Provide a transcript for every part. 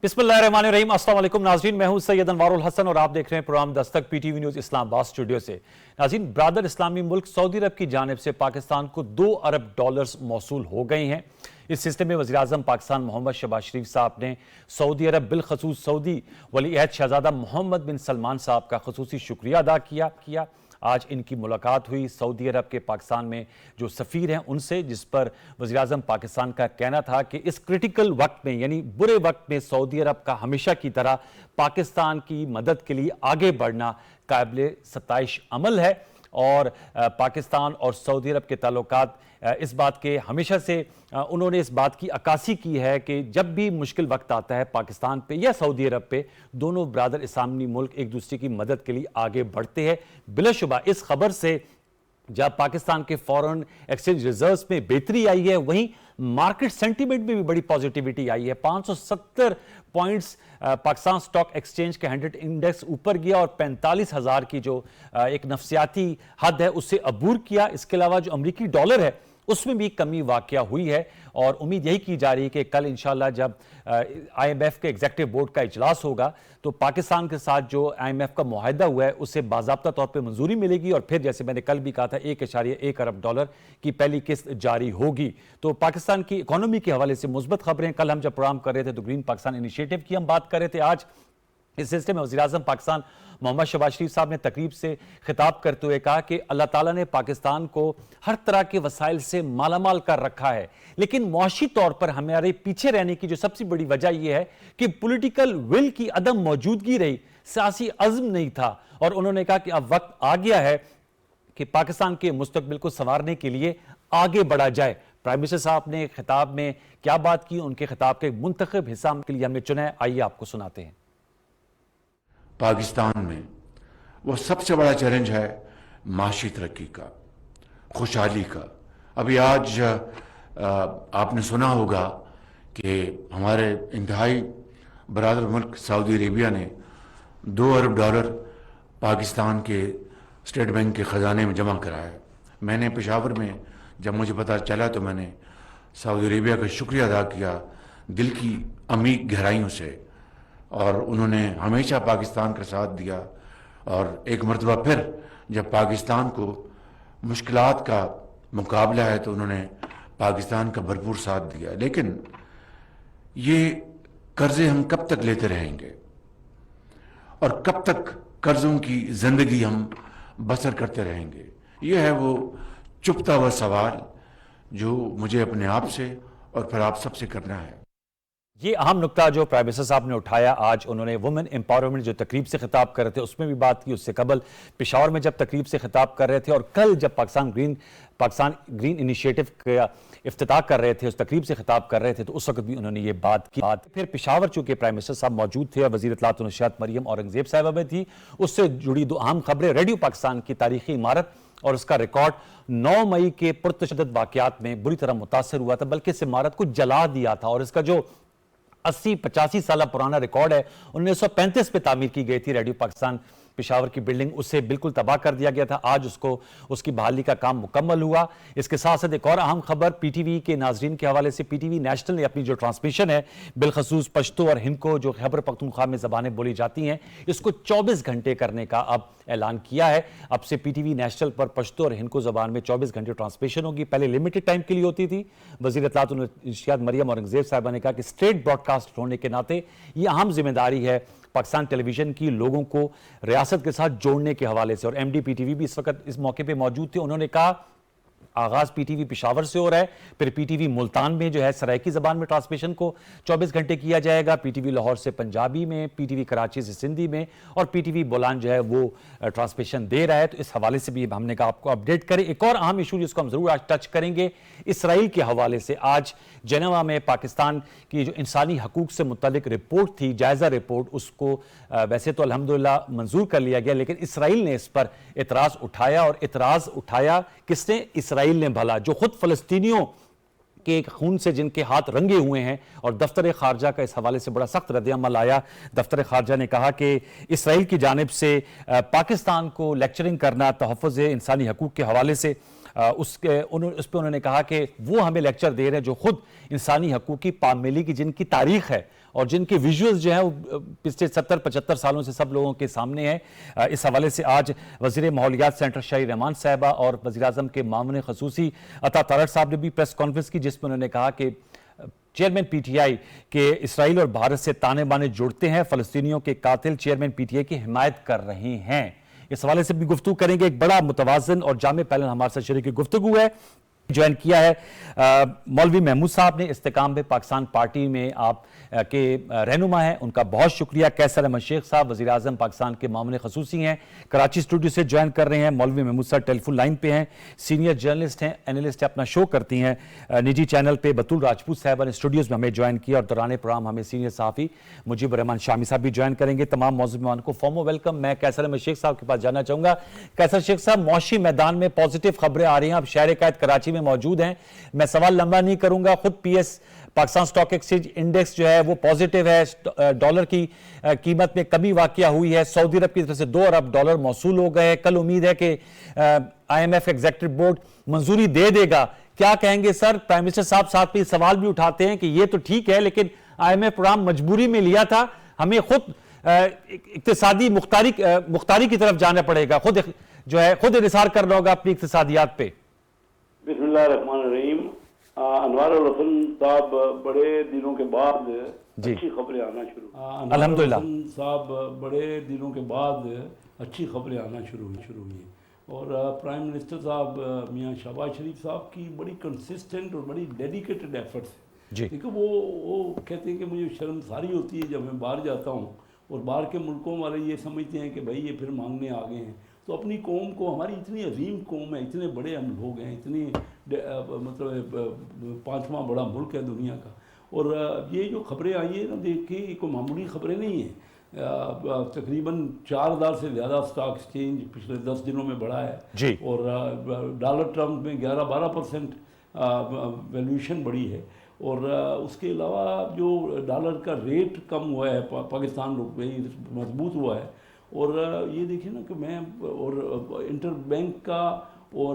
बिस्मिल्लाहिर्रहमानिर्रहीम। अस्सलाम वालेकुम नाज़रीन, मैं हूं सैयद अनवारुल हसन और आप देख रहे हैं programme Dastak PTV news Islamabad studio से। नाज़रीन, ब्रादर इस्लामी मुल्क सऊदी अरब की जानिब से पाकिस्तान को $2 अरब मौसूल हो गए हैं। इस सिलसिले में वज़ीर आज़म पाकिस्तान मोहम्मद शहबाज शरीफ साहब ने सऊदी अरब बिलखसूस सऊदी वली-ए-अहद शहजादा मोहम्मद बिन सलमान साहब का खुसूसी शुक्रिया अदा किया। आज इनकी मुलाकात हुई सऊदी अरब के पाकिस्तान में जो सफ़ीर हैं उनसे, जिस पर वज़ीर आज़म पाकिस्तान का कहना था कि इस क्रिटिकल वक्त में, यानी बुरे वक्त में, सऊदी अरब का हमेशा की तरह पाकिस्तान की मदद के लिए आगे बढ़ना काबिल सताइश अमल है। और पाकिस्तान और सऊदी अरब के ताल्लुकात इस बात के हमेशा से उन्होंने इस बात की अक्कासी की है कि जब भी मुश्किल वक्त आता है पाकिस्तान पे या सऊदी अरब पे, दोनों ब्रादर इस्लामी मुल्क एक दूसरे की मदद के लिए आगे बढ़ते हैं। बिलाशुबा इस खबर से जब पाकिस्तान के फॉरेन एक्सचेंज रिजर्व्स में बेहतरी आई है, वहीं मार्केट सेंटीमेंट में भी बड़ी पॉजिटिविटी आई है। 570 पॉइंट्स पाकिस्तान स्टॉक एक्सचेंज के 100 इंडेक्स ऊपर गया और 45,000 की जो एक नफसियाती हद है उससे अबूर किया। इसके अलावा जो अमरीकी डॉलर है उसमें भी कमी वाक़या हुई है और उम्मीद यही की जा रही है कि कल इंशाल्लाह जब IMF के एग्जीक्यूटिव बोर्ड का इजलास होगा तो पाकिस्तान के साथ जो IMF का मुआहदा हुआ है उससे बाज़ाब्ता तौर पे मंजूरी मिलेगी और फिर जैसे मैंने कल भी कहा था $1.1 अरब की पहली किस्त जारी होगी। तो पाकिस्तान की इकोनॉमी के हवाले से मुस्बत खबरें। कल हम जब प्रोग्राम कर रहे थे तो ग्रीन पाकिस्तान इनिशिएटिव की हम बात कर रहे थे। आज इस सिलसिले में वज़ीर आज़म पाकिस्तान मोहम्मद शहबाज शरीफ साहब ने तकरीब से खिताब करते हुए कहा कि अल्लाह ताला ने पाकिस्तान को हर तरह के वसाइल से मालामाल कर रखा है, लेकिन मुआशी तौर पर हमारे पीछे रहने की जो सबसे बड़ी वजह यह है कि पॉलिटिकल विल की अदम मौजूदगी रही, सियासी अज़्म नहीं था। और उन्होंने कहा कि अब वक्त आ गया है कि पाकिस्तान के मुस्तकबिल को संवारने के लिए आगे बढ़ा जाए। प्राइम मिनिस्टर साहब ने खिताब में क्या बात की, उनके खिताब के मुंतखब हिस्सा के लिए हमने चुना है, आइए आपको सुनाते हैं। पाकिस्तान में वो सबसे बड़ा चैलेंज है माशी तरक्की का, खुशहाली का। अभी आज आपने सुना होगा कि हमारे इंतहाई बरादर मुल्क सऊदी अरेबिया ने $2 अरब पाकिस्तान के स्टेट बैंक के ख़जाने में जमा कराया। मैंने पेशावर में जब मुझे पता चला तो मैंने सऊदी अरेबिया का शुक्रिया अदा किया दिल की अमीर गहराइयों से, और उन्होंने हमेशा पाकिस्तान का साथ दिया। और एक मरतबा फिर जब पाकिस्तान को मुश्किलात का मुकाबला है तो उन्होंने पाकिस्तान का भरपूर साथ दिया। लेकिन ये कर्जे हम कब तक लेते रहेंगे और कब तक कर्जों की जिंदगी हम बसर करते रहेंगे? ये है वो चुपता हुआ सवाल जो मुझे अपने आप से और फिर आप सबसे करना है। ये अहम नुकता जो प्राइम मिनिस्टर साहब ने उठाया, आज उन्होंने वुमेन एम्पावरमेंट जो तकरीब से खिताब कर रहे थे उसमें भी बात की, उससे कबल पेशावर में जब तकरीब से खिताब कर रहे थे और कल जब पाकिस्तान ग्रीन इनिशिएटिव का इफ्तिताह कर रहे थे, उस तकरीब से खिताब कर रहे थे, तो उस वक्त भी उन्होंने ये बात की। फिर पेशावर चूंकि प्राइम मिनिस्टर साहब मौजूद थे और वज़ीर इत्तलात व नशरियात मरियम औरंगज़ेब साहिबा में थी, उससे जुड़ी दो अहम खबरें। रेडियो पाकिस्तान की तारीखी इमारत और उसका रिकॉर्ड 9 मई के पुरतशद्दुद वाक़यात में बुरी तरह मुतासर हुआ था, बल्कि इस इमारत को जला दिया था और इसका जो 80-85 साल पुराना रिकॉर्ड है 1935 में तामीर की गई थी रेडियो पाकिस्तान पेशावर की बिल्डिंग, उससे बिल्कुल तबाह कर दिया गया था। आज उसकी बहाली का काम मुकम्मल हुआ। इसके साथ साथ एक और अहम खबर पीटीवी के नाजरीन के हवाले से, पीटीवी नेशनल ने अपनी जो ट्रांसमिशन है बिलखसूस पश्तो और हिंदको जो खैबर पख्तूनख्वा में ज़बानें बोली जाती हैं, इसको 24 घंटे करने का अब ऐलान किया है। अब से पीटीवी नेशनल पर पश्तो और हिंदको ज़बान में 24 घंटे ट्रांसमिशन होगी। पहले लिमिटेड टाइम के लिए होती थी। वज़ीर इत्तलात व नशरियात मरियम औरंगज़ेब साहिबा ने कहा कि स्टेट ब्रॉडकास्ट होने के नाते ये अहम जिम्मेदारी है पाकिस्तान टेलीविजन की लोगों को रियासत के साथ जोड़ने के हवाले से। और MD PTV भी इस वक्त इस मौके पे मौजूद थे। उन्होंने कहा आगाज पीटीवी पेशावर से हो रहा है, फिर पीटीवी मुल्तान में जो है सराइकी ज़बान में ट्रांसमिशन को 24 घंटे किया जाएगा, पीटीवी लाहौर से पंजाबी में, पीटीवी कराची से सिंधी में और पीटीवी बोलान जो है वो ट्रांसमिशन दे रहा है। तो इस हवाले से भी हमने कहा आपको अपडेट करें। एक और अहम इशू जिसको हम जरूर आज टच करेंगे, इसराइल के हवाले से। आज जेनेवा में पाकिस्तान की जो इंसानी हकूक से मुतल्लिक रिपोर्ट थी, जायजा रिपोर्ट, उसको वैसे तो अल्हम्दुलिल्लाह मंजूर कर लिया गया, लेकिन इसराइल ने इस पर एतराज़ उठाया। और एतराज़ उठाया किसने? इसराइल ने भला, जो खुद फलस्तीनियों के खून से जिनके हाथ रंगे हुए हैं। और दफ्तर खारजा का इस हवाले से बड़ा सख्त रद्द-ए-अमल आया। दफ्तर खारजा ने कहा कि इसराइल की जानिब से पाकिस्तान को लेक्चरिंग करना तहफ़्फ़ुज़ इंसानी हकूक के हवाले से उस पर उन्होंने कहा कि वो हमें लेक्चर दे रहे हैं जो खुद इंसानी हकूक़ की पामाली की जिनकी तारीख है और जिनके विजुअल्स जो है वो पिछले 70-75 सालों से सब लोगों के सामने है। इस हवाले से आज वज़ीर माहौलियात सेंटर शाही रहमान साहिबा और वज़ीर-ए-आज़म के मामून ख़ुसूसी अता तारड़ साहब ने भी प्रेस कॉन्फ्रेंस की, जिसमें उन्होंने कहा कि चेयरमैन पीटीआई के इसराइल और भारत से ताने बाने जुड़ते हैं, फ़लस्तीनियों के कातिल चेयरमैन पीटीआई की हिमायत कर रहे हैं। इस हवाले से भी गुफ्तगू करेंगे। एक बड़ा मुतवाज़िन और जामे पैनल हमारे साथ शरीक गुफ्तगू है, ज्वाइन किया है मौलवी महमूद साहब ने, इस्तेकाम में पाकिस्तान पार्टी में आप के रहनुमा हैं, उनका बहुत शुक्रिया। कैसर अहमद शेख साहब वज़ीर आज़म पाकिस्तान के मामले ख़ुसूसी हैं, कराची स्टूडियो से ज्वाइन कर रहे हैं। मौलवी महमूद साहब टेलीफोन लाइन पे हैं, सीनियर जर्नलिस्ट हैं, एनालिस्ट हैं, अपना शो करती हैं निजी चैनल पे। बतूल राजपूत साहब ने स्टूडियोज़ में हमें ज्वाइन किया और दौरान प्रोग्राम हमें सीनियर सहाफ़ी मुजीबर रहमान शामी साहब भी ज्वाइन करेंगे। तमाम मौजूद मेहमान को फॉर्मो वेलकम। मैं कैसर अहमद शेख साहब के पास जाना चाहूँगा। कैसर शेख साहब, मौशी मैदान में पॉजिटिव खबरें आ रही हैं, आप शहर कैद कराची में मौजूद हैं। मैं सवाल लंबा नहीं करूंगा, खुद PS Pakistan stock exchange index जो है वो पॉजिटिव है, डॉलर की कीमत में कमी वाकया हुई है, सऊदी अरब की तरफ से $2 अरब मौसूल हो गए। कल उम्मीद है कि IMF एग्जीक्यूटिव बोर्ड मंजूरी दे देगा। क्या कहेंगे सर? प्राइम मिनिस्टर साहब साथ में सवाल भी उठाते हैं कि ये तो ठीक है लेकिन IMF प्रोग्राम मजबूरी में लिया था, हमें खुद इक्तिसादी मुख्तारी की तरफ जाना पड़ेगा, खुद जो है खुद इन्हिसार करना होगा अपनी इक्तिसादियात पे। बिस्मिल्लाहिर्रहमानिर्रहीम। अनवारुल हसन साहब बड़े दिनों के बाद अच्छी खबरें आना शुरू अल्हम्दुलिल्लाह साहब बड़े दिनों के बाद अच्छी खबरें आना शुरू हुई और प्राइम मिनिस्टर साहब मियां शहबाज शरीफ साहब की बड़ी कंसिस्टेंट और बड़ी डेडिकेटेड एफर्ट्स है। देखो वो कहते हैं कि मुझे शर्मसारी होती है जब मैं बाहर जाता हूँ और बाहर के मुल्कों वाले ये समझते हैं कि भाई ये फिर मांगने आ गए हैं। तो अपनी कौम को, हमारी इतनी अजीम कौम है, इतने बड़े हम लोग हैं, इतनी मतलब 5वां बड़ा मुल्क है दुनिया का, और ये जो खबरें आई है ना, देख के कोई मामूली खबरें नहीं हैं। तकरीबन 4,000 से ज़्यादा स्टॉक एक्सचेंज पिछले 10 दिनों में बढ़ा है और डॉलर टर्म में 11-12% वैल्यूएशन बढ़ी है। और उसके अलावा जो डॉलर का रेट कम हुआ है, पाकिस्तान रुपये मजबूत हुआ है। और ये देखिए ना कि मैं और इंटर बैंक का और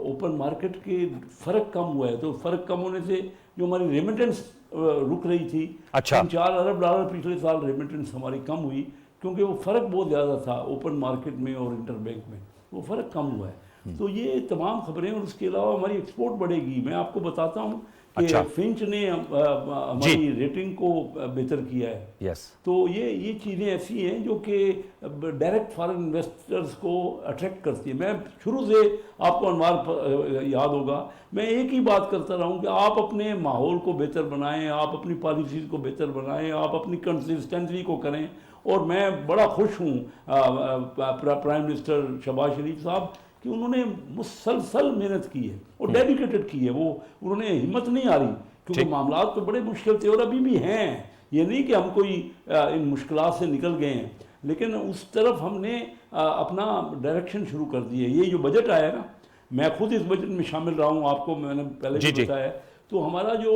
ओपन मार्केट के फ़र्क कम हुआ है, तो फ़र्क कम होने से जो हमारी रेमिटेंस रुक रही थी, 4 अरब डॉलर पिछले साल रेमिटेंस हमारी कम हुई क्योंकि वो फ़र्क बहुत ज़्यादा था ओपन मार्केट में और इंटर बैंक में, वो फ़र्क कम हुआ है। तो ये तमाम खबरें, और उसके अलावा हमारी एक्सपोर्ट बढ़ेगी। मैं आपको बताता हूँ कि फिंच ने हमारी रेटिंग को बेहतर किया है। तो ये चीज़ें ऐसी हैं जो कि डायरेक्ट फॉरेन इन्वेस्टर्स को अट्रैक्ट करती है। मैं शुरू से, आपको अनवार याद होगा, मैं एक ही बात करता रहा हूँ कि आप अपने माहौल को बेहतर बनाएं, आप अपनी पॉलिसीज़ को बेहतर बनाएं, आप अपनी कंसिस्टेंसी को करें। और मैं बड़ा खुश हूँ प्राइम मिनिस्टर शहबाज शरीफ साहब कि उन्होंने मुसलसल मेहनत की है और डेडिकेटेड की है। वो उन्होंने हिम्मत नहीं आ रही क्योंकि मामला तो बड़े मुश्किल थे और अभी भी हैं। ये नहीं कि हम कोई इन मुश्किलात से निकल गए हैं, लेकिन उस तरफ हमने अपना डायरेक्शन शुरू कर दी है। ये जो बजट आया ना, मैं खुद इस बजट में शामिल रहा हूँ, आपको मैंने पहले भी बताया। तो हमारा जो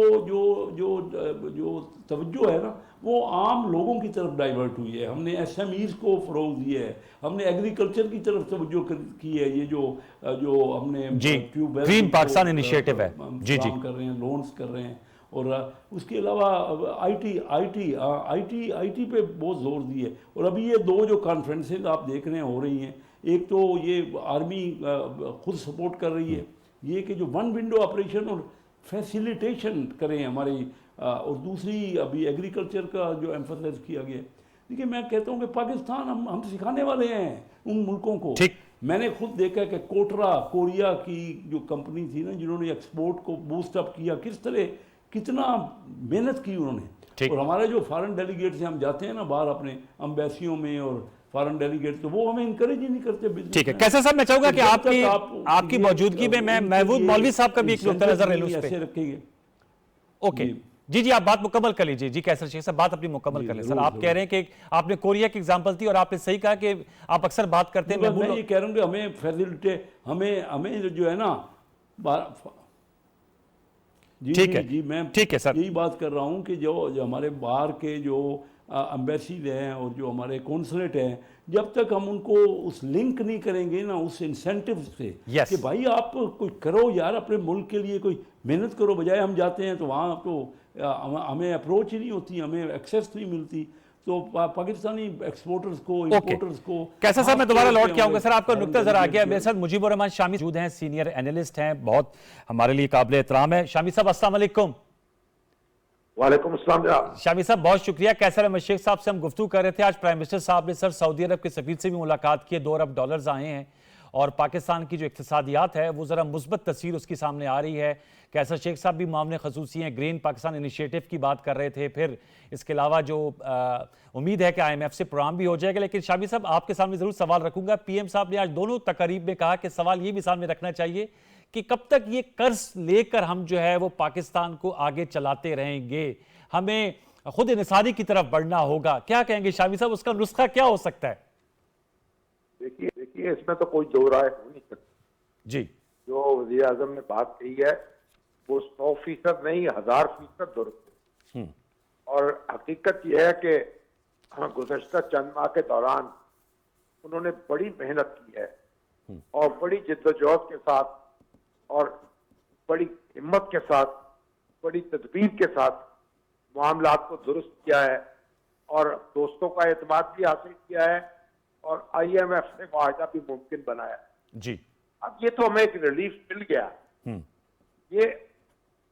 तवज्जो है ना, वो आम लोगों की तरफ डाइवर्ट हुई है। हमने SMEs को फ़रोग़ दिया है, हमने एग्रीकल्चर की तरफ तवज्जो की है। ये जो हमने ग्रीन पाकिस्तान इनिशिएटिव है, काम कर रहे हैं, लोन्स कर रहे हैं। और उसके अलावा IT पे बहुत ज़ोर दिए। और अभी ये 2 जो कॉन्फ्रेंसेज आप देख रहे हैं हो रही हैं, एक तो ये आर्मी खुद सपोर्ट कर रही है, ये कि जो वन विंडो ऑपरेशन और फैसिलिटेशन करें हमारी, और दूसरी अभी एग्रीकल्चर का जो एम्फसाइज किया गया। देखिए, मैं कहता हूँ कि पाकिस्तान हम सिखाने वाले हैं उन मुल्कों को। मैंने खुद देखा कि कोरिया की जो कंपनी थी ना, जिन्होंने एक्सपोर्ट को बूस्ट अप किया, कितना मेहनत की उन्होंने। और हमारे जो फॉरेन डेलीगेट से हम जाते हैं ना बाहर अपने एम्बेसियों में और फॉरेन डेलीगेट, तो वो हमें इंकरेज ही नहीं करते। ठीक है, कैसा साहब, मैं चाहूंगा कि आपकी मौजूदगी में मैं महबूब मौलवी साहब का भी एक नुक्ता नजर ले लूं इस पे। रखेंगे। ओके जी, आप बात मुकम्मल कर लीजिए। जी कैसर शेख साहब, बात अपनी मुकम्मल कर लें। सर, आप कह रहे हैं कि आपने कोरिया की एग्जांपल दी और आपने सही कहा कि आप अक्सर बात करते हैं। मैं ये कह रहा हूँ कि हमें फैसिलिटेट, हमें जो है ना, ठीक है सर, यही बात कर रहा हूँ कि जो हमारे बाहर के जो एम्बेसीज हैं और जो हमारे कौंसलेट हैं, जब तक हम उनको उस लिंक नहीं करेंगे ना उस इंसेंटिव से कि भाई आप कोई करो यार, अपने मुल्क के लिए कोई मेहनत करो, बजाय हम जाते हैं तो वहाँ तो हमें अप्रोच ही नहीं होती, हमें एक्सेस नहीं मिलती। तो पाकिस्तानी एक्सपोर्टर्स को, इंपोर्टर्स को कैसा सर, मैं दोबारा लौट के आऊंगा सर, आपका नुक्ता जरा आ गया। मेरे साथ मुजीबुर रहमान शामी मौजूद हैं, सीनियर एनालिस्ट हैं, बहुत हमारे लिए काबिल एहतराम है। शामी साहब अस्सलाम वालेकुम। वालेकुम अस्सलाम जनाब। शामी साहब बहुत शुक्रिया। कैसर अहमद शेख साहब से हम गुफ्तगू कर रहे थे, आज प्राइम मिनिस्टर साहब ने सर सऊदी अरब के सफीर से भी मुलाकात की, 2 अरब डॉलर्स आए हैं और पाकिस्तान की जो इक्तिसादियात है वो ज़रा मुस्बत तस्वीर उसकी सामने आ रही है। कैसर शेख साहब भी मामले खसूसी हैं, ग्रीन पाकिस्तान इनिशिएटिव की बात कर रहे थे, फिर इसके अलावा जो उम्मीद है कि IMF से प्रोग्राम भी हो जाएगा। लेकिन शामी साहब आपके सामने ज़रूर सवाल रखूंगा, PM साहब ने आज दोनों तकरीब में कहा कि सवाल ये भी सामने रखना चाहिए कि कब तक ये कर्ज लेकर हम जो है वो पाकिस्तान को आगे चलाते रहेंगे, हमें खुद इनसारी की तरफ बढ़ना होगा। क्या कहेंगे शामी साहब, उसका नुस्खा क्या हो सकता है? देखिए इसमें तो कोई दो राय हो नहीं सकती जी। जो वज़ीर आज़म ने बात कही है वो 100% नहीं 1000% दुरुस्त है। और हकीकत यह है कि गुज़श्ता चंद माह के दौरान उन्होंने बड़ी मेहनत की है और बड़ी जिद्दोजहद के साथ और बड़ी हिम्मत के साथ, बड़ी तदबीर के साथ मामलात को दुरुस्त किया है और दोस्तों का एतमाद भी हासिल किया है और IMF से मुआहदा भी मुमकिन बनाया जी। अब ये तो हमें एक रिलीफ मिल गया। ये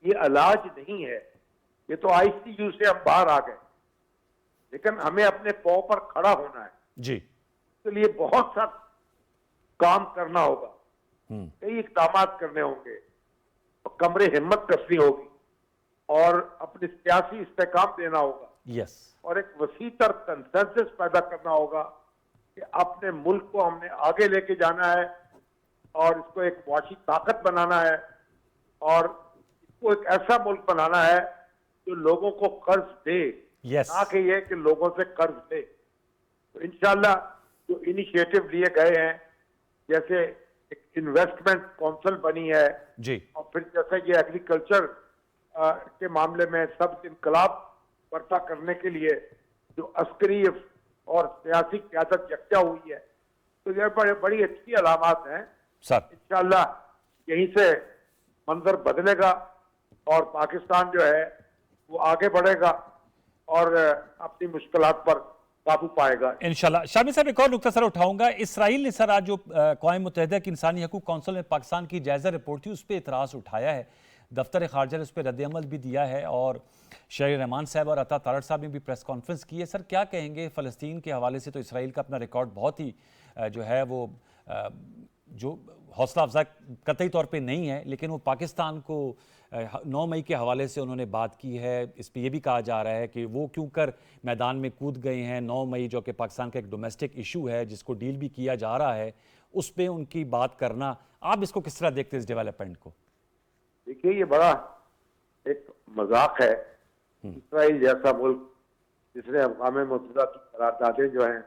इलाज नहीं है, ये तो ICU से हम बाहर आ गए, लेकिन हमें अपने पांव पर खड़ा होना है जी। इसके लिए बहुत सा काम करना होगा, कई इक़दाम करने होंगे, तो कमरे हिम्मत कसनी होगी और अपनी सियासी इस्तेकाम देना होगा। यस। और एक वसी तर कंसेंसस पैदा करना होगा कि अपने मुल्क को हमने आगे लेके जाना है और इसको एक मुआशी ताकत बनाना है और इसको एक ऐसा मुल्क बनाना है जो लोगों को कर्ज दे, ना कि ये कि लोगों से कर्ज दे। तो इंशाल्लाह जो इनिशिएटिव लिए गए हैं, जैसे एक इन्वेस्टमेंट काउंसिल बनी है जी, और फिर जैसे ये एग्रीकल्चर के मामले में सब इनकलाब बर्पा करने के लिए जो अस्करी और सियासी क़यादत यकजा हुई है, तो ये बड़ी अच्छी अलामात हैं सर। इंशाल्लाह यहीं से मंजर बदलेगा और पाकिस्तान जो है वो आगे बढ़ेगा और अपनी मुश्किलात पर काबू पाएगा इंशाल्लाह। शामी साहब एक और नुकता सर उठाऊंगा, इसराइल ने सर आज जो अक़वाम मुत्तहिदा की इंसानी हकूक़ कौंसिल में पाकिस्तान की जायज़ा रिपोर्ट थी उस पर एतराज़ उठाया है, दफ्तर ख़ारजा ने उस पर रद्द-ए-अमल भी दिया है और शहर रहमान साहब और अता तारड़ साहब ने भी प्रेस कॉन्फ्रेंस की है। सर क्या कहेंगे, फ़लस्तीन के हवाले से तो इसराइल का अपना रिकॉर्ड बहुत ही जो है वो जो हौसला अफजा कतई तौर पे नहीं है, लेकिन वो पाकिस्तान को 9 मई के हवाले से उन्होंने बात की है। इस पर यह भी कहा जा रहा है कि वो क्यों कर मैदान में कूद गए हैं। 9 मई जो कि पाकिस्तान का एक डोमेस्टिक इशू है जिसको डील भी किया जा रहा है, उस पर उनकी बात करना, आप इसको किस तरह देखते हैं इस डेवलपमेंट को? देखिए ये बड़ा एक मजाक है, इसराइल जैसा मुल्क जिसने अक़वाम मुत्तहिदा की करारदादें जो हैं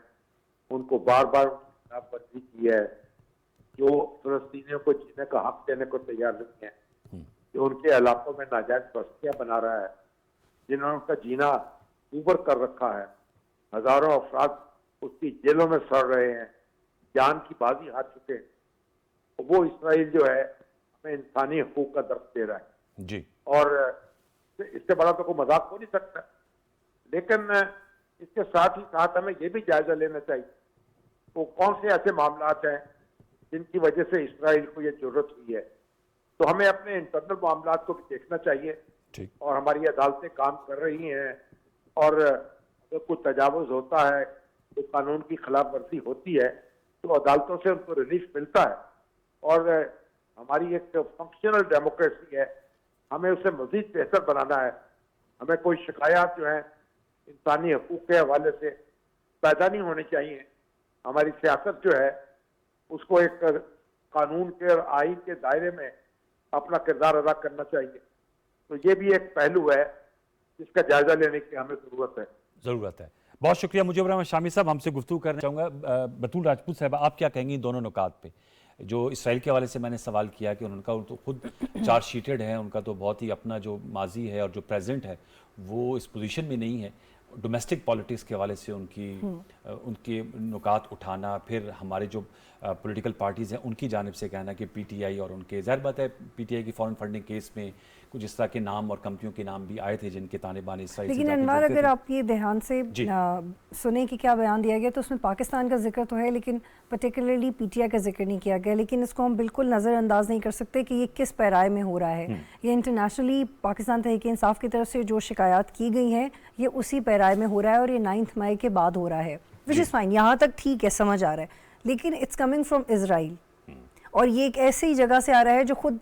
उनको बार बार खिलाफवर्जी की है, जो फ़लस्तीनियों को जीने का हक देने को तैयार नहीं है, जो उनके इलाकों में नाजायज बस्तियां बना रहा है, जिन्होंने उनका जीना ऊबर कर रखा है, हजारों अफराद उसकी जेलों में सड़ रहे हैं, जान की बाजी हार चुके हैं, तो वो इसराइल जो है हमें इंसानी हकूक का दर्ज दे रहा है जी। और इससे बड़ा तो कोई मजाक हो नहीं सकता। लेकिन इसके साथ ही साथ हमें ये भी जायजा लेना चाहिए वो कौन से ऐसे मामलात हैं जिनकी वजह से इसराइल को ये जरूरत हुई है। तो हमें अपने इंटरनल मामलात को भी देखना चाहिए और हमारी अदालतें काम कर रही हैं और अगर कोई तजावुज़ होता है, तो कानून की खिलाफ वर्जी होती है, तो अदालतों से उनको रिलीफ मिलता है और हमारी एक फंक्शनल डेमोक्रेसी है, हमें उसे मजीद बेहतर बनाना है। हमें कोई शिकायत जो है इंसानी हकूक़ के हवाले से पैदा नहीं होनी चाहिए। हमारी सियासत जो है उसको एक कानून के और आइन के दायरे में अपना किरदार अदा करना चाहिए। तो ये भी एक पहलू है जिसका जायजा लेने की हमें ज़रूरत है। बहुत शुक्रिया मुजीबुर रहमान शामी साहब, हमसे गुफ्तगू करना चाहूँगा। बतूल राजपूत साहब, आप क्या कहेंगी दोनों नुकात पे? जो इसराइल के हवाले से मैंने सवाल किया कि उनका तो खुद चार्जशीटेड है, उनका तो बहुत ही अपना जो माजी है और जो प्रेजेंट है वो इस पोजीशन में नहीं है, डोमेस्टिक पॉलिटिक्स के हवाले से उनके नुकात उठाना, फिर हमारे जो पॉलिटिकल पार्टीज़ हैं उनकी जानिब से कहना कि पीटीआई और उनके, ज़ाहिर बात है पीटीआई की फॉरेन फंडिंग केस में कुछ इस तरह के नाम और कंपनियों के नाम भी आए थे जिनके ताने बाने इसराइल से लेकिन जाके अनवर, जुड़ते अगर थे। आप ये ध्यान से सुने कि क्या बयान दिया गया तो उसमें पाकिस्तान का जिक्र तो है, लेकिन पर्टिकुलरली पीटीआई का जिक्र नहीं किया गया। लेकिन इसको हम बिल्कुल नज़रअंदाज नहीं कर सकते कि ये किस पैराए में हो रहा है। ये इंटरनेशनली पाकिस्तान तहरीक इंसाफ की तरफ से जो शिकायत की गई हैं ये उसी पैराए में हो रहा है और ये 9 मई के बाद हो रहा है, विच इज़ फाइन, यहाँ तक ठीक है, समझ आ रहा है। लेकिन इट्स कमिंग फ्रॉम इजराइल और ये एक ऐसी जगह से आ रहा है जो खुद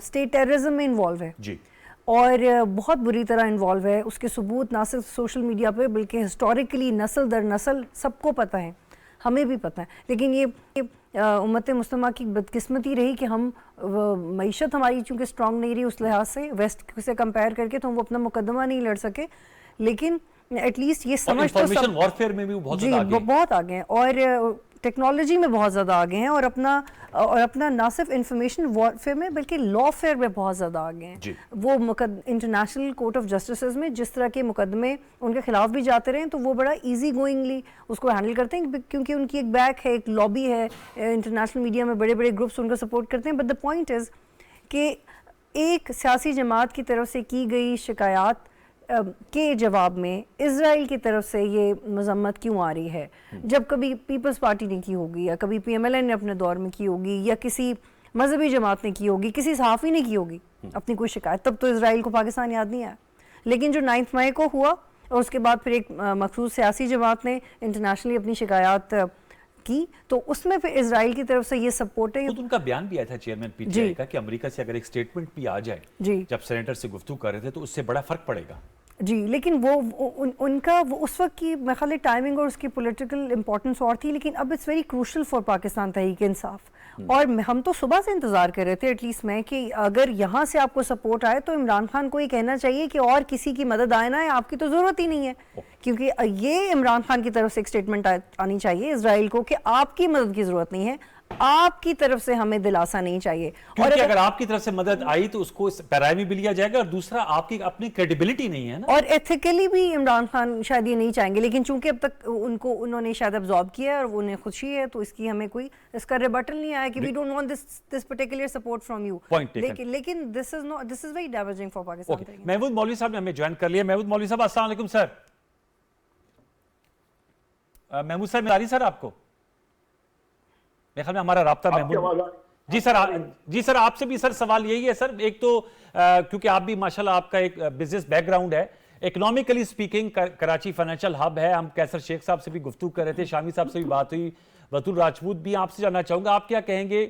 स्टेट टेररिज्म में इन्वॉल्व है जी, और बहुत बुरी तरह इन्वॉल्व है। उसके सबूत ना सिर्फ सोशल मीडिया पे बल्कि हिस्टोरिकली नस्ल दर नस्ल सबको पता है, हमें भी पता है। लेकिन ये उम्मत मुस्लिमा की बदकिस्मती रही कि हम मईशत हमारी चूँकि स्ट्रॉन्ग नहीं रही उस लिहाज से वेस्ट से कंपेयर करके, तो हम वो अपना मुकदमा नहीं लड़ सके। लेकिन एटलीस्ट ये समझ तो सब वॉरफेयर में भी बहुत जी ज़्यादा आगे हैं। बहुत आगे हैं और टेक्नोलॉजी में बहुत ज़्यादा आगे हैं और अपना ना सिर्फ इंफॉर्मेशन वॉरफेयर में बल्कि लॉफेयर में बहुत ज़्यादा आगे हैं। वो इंटरनेशनल कोर्ट ऑफ जस्टिस में जिस तरह के मुकदमे उनके खिलाफ भी जाते रहे तो वो बड़ा इजी गोइंगली उसको हैंडल करते हैं क्योंकि उनकी एक बैक है, एक लॉबी है, इंटरनेशनल मीडिया में बड़े बड़े ग्रुप्स उनका सपोर्ट करते हैं। बट द पॉइंट इज़ कि एक सियासी जमात की तरफ से की गई शिकायत के जवाब में इजराइल की तरफ से ये मजम्मत क्यों आ रही है, जब कभी पीपल्स पार्टी ने की होगी या कभी पीएमएलएन ने अपने दौर में की होगी या किसी मजहबी जमात ने की होगी, किसी सहाफ़ी ने की होगी अपनी कोई शिकायत, तब तो इजराइल को पाकिस्तान याद नहीं आया। लेकिन जो 9 मई को हुआ और उसके बाद फिर एक मखसूस सियासी जमात ने इंटरनेशनली अपनी शिकायत की, तो उसमें फिर इजराइल की तरफ से ये सपोर्ट है। खुद उनका बयान भी आया था चेयरमैन पीटीआई का कि अमेरिका से अगर एक स्टेटमेंट भी आ जाए जब सेनेटर से गुफ्तगू कर रहे थे तो उससे बड़ा फर्क पड़ेगा। जी, लेकिन उनका वो उस वक्त की मेरे ख्याल टाइमिंग और उसकी पॉलिटिकल इंपॉर्टेंस और थी। लेकिन अब it's very crucial for Pakistan Tehreek Insaf और हम तो सुबह से इंतज़ार कर रहे थे एटलीस्ट मैं कि अगर यहाँ से आपको सपोर्ट आए तो इमरान खान को ये कहना चाहिए कि और किसी की मदद आए ना, आपकी तो ज़रूरत ही नहीं है, क्योंकि ये इमरान खान की तरफ से एक स्टेटमेंट आनी चाहिए इजराइल को कि आपकी मदद की ज़रूरत नहीं है, आपकी तरफ से हमें दिलासा नहीं चाहिए। और अगर आपकी तरफ से मदद आई तो उसको इस पैराए में भी लिया जाएगा और दूसरा आपकी अपनी क्रेडिबिलिटी नहीं है ना, और एथिकली भी इमरान खान शायद ये नहीं चाहेंगे। लेकिन चूंकि अब तक उन्होंने शायद अब्जॉर्ब किया है और उन्हें खुशी है तो इसकी हमें कोई इसका रिबटल नहीं आया कि we don't want this particular support from you. लेकिन this is very damaging for Pakistan. Mahmood Maulvi साहब ने हमें ज्वाइन कर लिया। महमूद मौलवी साहब अस्सलाम वालेकुम सर। महमूद साहब मिला रही सर आपको? मेरे ख्याल में हमारा राब्ता महमूद जी सर आपसे भी सर सवाल यही है सर। एक तो क्योंकि आप भी माशाल्लाह आपका एक बिजनेस बैकग्राउंड है, economically speaking Karachi financial hub है। हम कैसर शेख साहब से भी गुफ्तगू कर रहे थे, शामी साहब से भी बात हुई, बतूल राजपूत भी। आपसे जानना चाहूंगा आप क्या कहेंगे,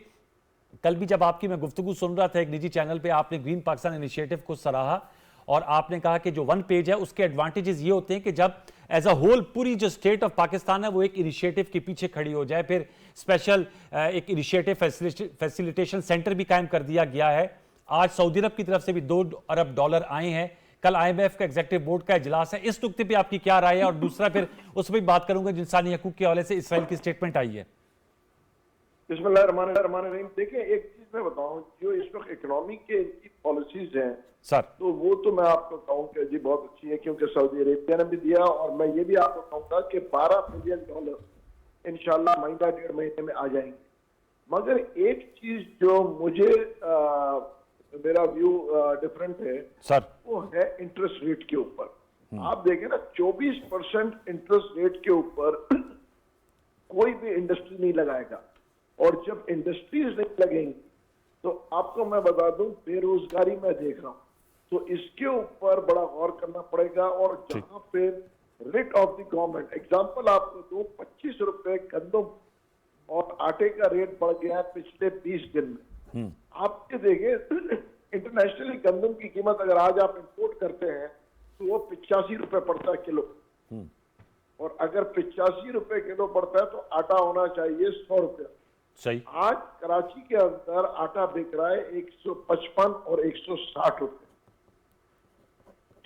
कल भी जब आपकी मैं गुफ्तगू सुन रहा था एक निजी चैनल पे, आपने ग्रीन पाकिस्तान इनिशिएटिव को सराहा और आपने कहा कि जो 1 पेज है उसके एडवांटेजेस ये होते हैं कि जब एज अ होल पूरी जो स्टेट ऑफ पाकिस्तान है वो एक इनिशिएटिव के पीछे खड़ी हो जाए, फिर स्पेशल एक इनिशिएटिव फैसिलिटेशन सेंटर भी कायम कर दिया गया है। आज सऊदी अरब की तरफ से भी $2 अरब आए हैं। कल IMF का एग्जीक्यूटिव बोर्ड का इजलास है। इस नुक्ते पे आपकी क्या राय है? और दूसरा फिर उस पर भी बात करूंगा जो इंसानी हकूक के हवाले से इसराइल की स्टेटमेंट आई है। बिस्मिल्लाहिर्रहमानिर्रहीम। देखिए एक चीज मैं बताऊं, जो इस वक्त इकोनॉमी के इनकी पॉलिसीज हैं सर, तो वो तो मैं आपको कहूँ कि जी बहुत अच्छी है, क्योंकि सऊदी अरेबिया ने भी दिया और मैं ये भी आपको कहूँगा कि $12 बिलियन इंशाल्लाह महीना 1.5 महीने में आ जाएंगे। मगर एक चीज जो मुझे मेरा व्यू डिफरेंट है सर, वो है इंटरेस्ट रेट के ऊपर। आप देखें ना 24% इंटरेस्ट रेट के ऊपर कोई भी इंडस्ट्री नहीं लगाएगा, और जब इंडस्ट्रीज नहीं लगेंगी तो आपको मैं बता दूं बेरोजगारी मैं देख रहा हूं, तो इसके ऊपर बड़ा गौर करना पड़ेगा। और जहां पे rate of the government, example आपको दो, 25 रुपए गंदम और आटे का रेट बढ़ गया है पिछले 20 दिन में। आप ये देखें इंटरनेशनली गंदम की कीमत अगर आज आप इंपोर्ट करते हैं तो वो 85 रुपए पड़ता है किलो, और अगर 85 रुपए किलो पड़ता है तो आटा होना चाहिए 100 रुपया। सही। आज कराची के अंदर आटा बिक रहा है 155 और 160 रुपए।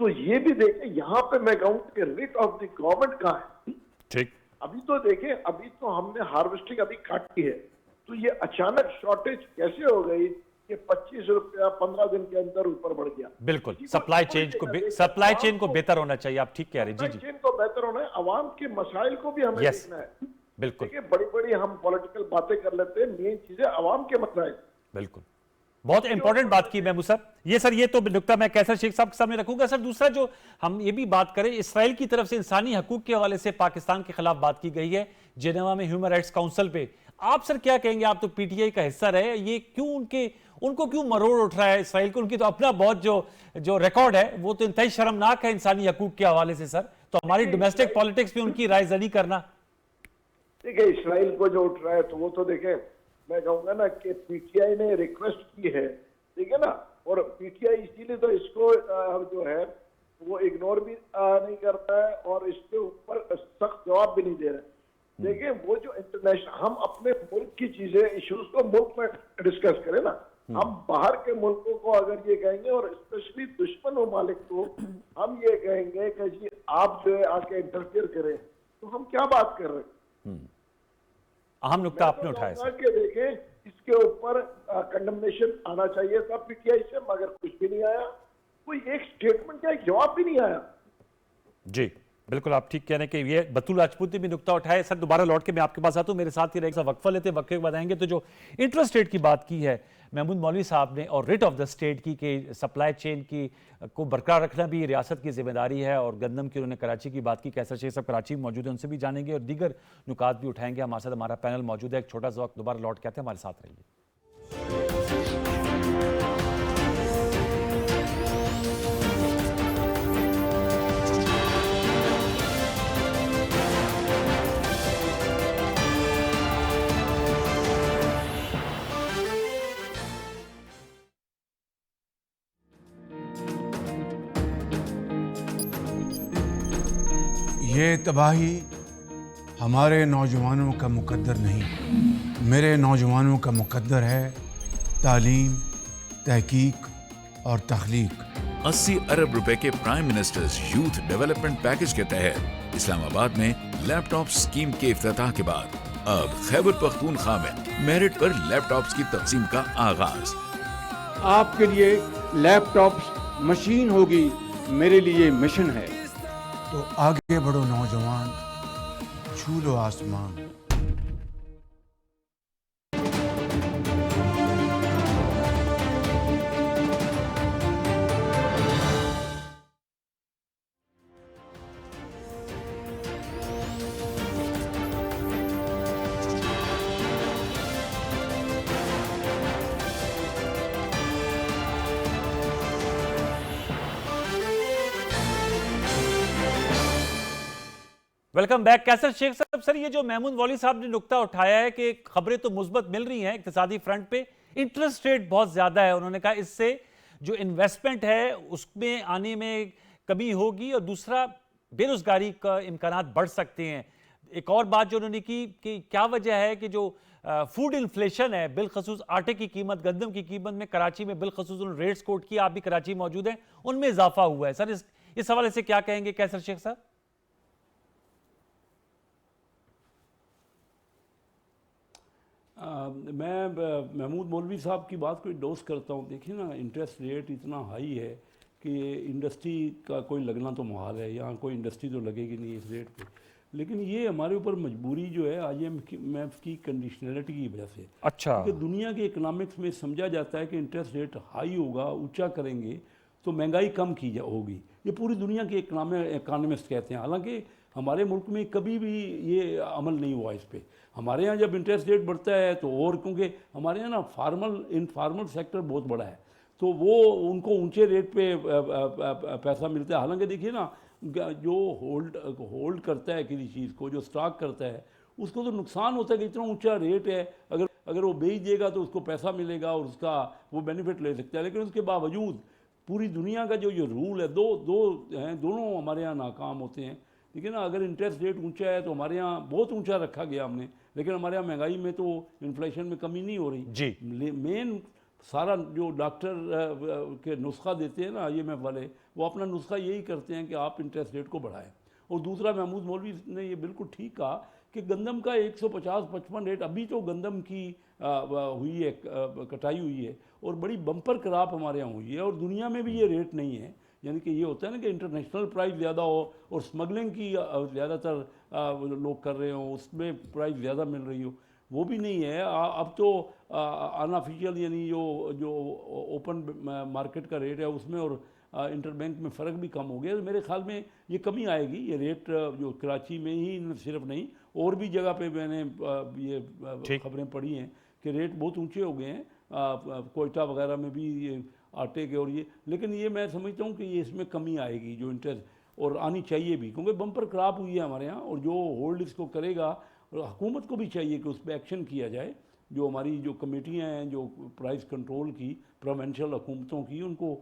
तो ये भी देखें, यहाँ पे मैं कहूँ कि रेट ऑफ द गवर्नमेंट कहाँ है। ठीक। अभी तो देखें, अभी तो हमने हार्वेस्टिंग अभी काटी है, तो ये अचानक शॉर्टेज कैसे हो गई कि 25 रुपया 15 दिन के अंदर ऊपर बढ़ गया। बिल्कुल, किसी को सप्लाई थोड़ी चेन को देखना, सप्लाई चेन आवाम को बेहतर होना चाहिए, आप ठीक कह रहे हैं। जी सप्लाई जी, चेन को बेहतर होना है, आवाम के मसाइल को भी हमें Yes, देखना है। बिल्कुल देखिए बड़ी बड़ी हम पॉलिटिकल बातें कर लेते हैं, मेन चीजें आवाम के मसाइल। बिल्कुल, बहुत इंपॉर्टेंट बात की महमूद साहब। ये सर, ये तो नुकता मैं कैसर शेख साहब के सामने रखूंगा। सर दूसरा जो हम ये भी बात करें, इसराइल की तरफ से इंसानी हकूक के हवाले से पाकिस्तान के खिलाफ बात की गई है जेनेवा में ह्यूमन राइट्स काउंसिल पे। आप सर क्या कहेंगे? आप तो पीटीआई का हिस्सा रहे, ये क्यों उनको क्यों मरोड़ उठ रहा है इसराइल को? उनकी तो अपना बहुत जो रिकॉर्ड है वो तो इंतहाई शर्मनाक है इंसानी हकूक के हवाले से। सर तो हमारी डोमेस्टिक पॉलिटिक्स में उनकी रायजनी करना। देखिए इसराइल को जो उठ रहा है तो वो तो देखें, मैं कहूंगा ना कि पीटीआई ने रिक्वेस्ट की है, ठीक है ना, और पीटीआई इसीलिए तो इसको जो है वो इग्नोर भी नहीं करता है और इसके ऊपर सख्त जवाब भी नहीं दे रहा है। देखिए वो जो इंटरनेशनल, हम अपने मुल्क की चीजें इश्यूज को मुल्क में डिस्कस करें ना, हम बाहर के मुल्कों को अगर ये कहेंगे और स्पेशली दुश्मन ममालिक को हम ये कहेंगे कि जी आप जो है आके इंटरफेयर करें, तो हम क्या बात कर रहे हैं? अहम नुकता आपने उठाया सर। कि देखें इसके ऊपर कंडमनेशन आना चाहिए था पीटीआई से, मगर कुछ भी नहीं आया, कोई एक स्टेटमेंट का एक जवाब भी नहीं आया। जी बिल्कुल, आप ठीक कह रहे हैं कि ये बतूल राजपूत ने भी नुकता उठाया। सर दोबारा लौट के मैं आपके पास आता हूँ, मेरे साथ ही रहेगा, वक्फा लेते वक्फे बताएंगे। तो जो इंटरेस्ट रेट की बात की है महमूद मौलवी साहब ने और रेट ऑफ द स्टेट की कि सप्लाई चेन की को बरकरार रखना भी रियासत की जिम्मेदारी है, और गंदम की उन्होंने कराची की बात की। कैसर शेख साहब कराची में मौजूद है, उनसे भी जानेंगे और दीगर नुकात भी उठाएंगे। हमारे साथ हमारा पैनल मौजूद है। एक छोटा सा वक्त, दोबारा लौट के आते हैं, हमारे साथ रहिए। ये तबाही हमारे नौजवानों का मुकद्दर नहीं, मेरे नौजवानों का मुकद्दर है तालीम, तहकीक और तख्लीक। 80 अरब रुपए के prime ministers youth development package के तहत इस्लामाबाद में लैपटॉप स्कीम के इफ्तिताह के बाद अब खैबर पख्तूनख्वा में मेरिट पर लैपटॉप्स की तकसीम का आगाज। आपके लिए लैपटॉप मशीन होगी, मेरे लिए मिशन है। तो आगे बढ़ो नौजवान, छू लो आसमान। Welcome back. कैसर शेख साहब, सर ये जो महमूद मौलवी साहब ने नुकता उठाया है कि खबरें तो मुस्बत मिल रही हैं इक्तिसादी फ्रंट पे, इंटरेस्ट रेट बहुत ज्यादा है। उन्होंने कहा इससे जो इन्वेस्टमेंट है उसमें आने में कमी होगी और दूसरा बेरोजगारी का इम्कानात बढ़ सकते हैं। एक और बात जो उन्होंने की कि क्या वजह है कि जो फूड इन्फ्लेशन है, बिलखसूस आटे की कीमत, गंदम की कीमत में कराची में बिलखसूस उन्होंने रेट्स कोट किया, आप भी कराची मौजूद हैं, उनमें इजाफा हुआ है। सर इस हवाले से क्या कहेंगे कैसर शेख साहब? मैं महमूद मौलवी साहब की बात को इंडोर्स करता हूँ। देखिए ना, इंटरेस्ट रेट इतना हाई है कि इंडस्ट्री का कोई लगना तो मुहाल है, यहाँ कोई इंडस्ट्री तो लगेगी नहीं इस रेट पे। लेकिन ये हमारे ऊपर मजबूरी जो है IMF की कंडीशनलिटी की वजह से। अच्छा, क्योंकि दुनिया के इकोनॉमिक्स में समझा जाता है कि इंटरेस्ट रेट हाई होगा, ऊंचा करेंगे तो महंगाई कम की होगी। ये पूरी दुनिया के इकोनॉमिस्ट कहते हैं। हालांकि हमारे मुल्क में कभी भी ये अमल नहीं हुआ इस पर। हमारे यहाँ जब इंटरेस्ट रेट बढ़ता है तो, और क्योंकि हमारे यहाँ ना इनफॉर्मल सेक्टर बहुत बड़ा है, तो वो उनको ऊंचे रेट पे पैसा मिलता है। हालांकि देखिए ना, जो होल्ड करता है किसी चीज़ को, जो स्टॉक करता है, उसको तो नुकसान होता है कि इतना ऊंचा रेट है, अगर वो बेच देगा तो उसको पैसा मिलेगा और उसका वो बेनिफिट ले सकता है। लेकिन उसके बावजूद पूरी दुनिया का जो रूल है, दोनों हमारे यहाँ नाकाम होते हैं। देखिए ना, अगर इंटरेस्ट रेट ऊंचा है तो हमारे यहाँ बहुत ऊंचा रखा गया हमने, लेकिन हमारे यहाँ महंगाई में तो इन्फ्लेशन में कमी नहीं हो रही जी। मेन सारा जो डॉक्टर के नुस्खा देते हैं ना IMF वाले, वो अपना नुस्खा यही करते हैं कि आप इंटरेस्ट रेट को बढ़ाएं। और दूसरा, महमूद मौलवी ने ये बिल्कुल ठीक कहा कि गंदम का 150-55 रेट, अभी तो गंदम की हुई है, कटाई हुई है और बड़ी बम्पर क्रॉप हमारे यहाँ हुई है और दुनिया में भी ये रेट नहीं है। यानी कि ये होता है ना कि इंटरनेशनल प्राइस ज़्यादा हो और स्मगलिंग की ज़्यादातर लोग कर रहे हो, उसमें प्राइस ज़्यादा मिल रही हो, वो भी नहीं है। अब तो अनऑफिशियल यानी जो ओपन मार्केट का रेट है उसमें और इंटरबैंक में फ़र्क भी कम हो गया। तो मेरे ख्याल में ये कमी आएगी। ये रेट जो कराची में ही सिर्फ नहीं और भी जगह पे मैंने ये खबरें पढ़ी हैं कि रेट बहुत ऊंचे हो गए हैं, कोयटा वगैरह में भी ये आटे के और ये, लेकिन ये मैं समझता हूँ कि ये इसमें कमी आएगी जो इंटरेस्ट, और आनी चाहिए भी, क्योंकि बम्पर क्रॉप हुई है हमारे यहाँ। और जो होल्ड इसको करेगा, और हुकूमत को भी चाहिए कि उस पर एक्शन किया जाए। जो हमारी जो कमेटियाँ हैं जो प्राइस कंट्रोल की, प्रोविंशियल हुकूमतों की, उनको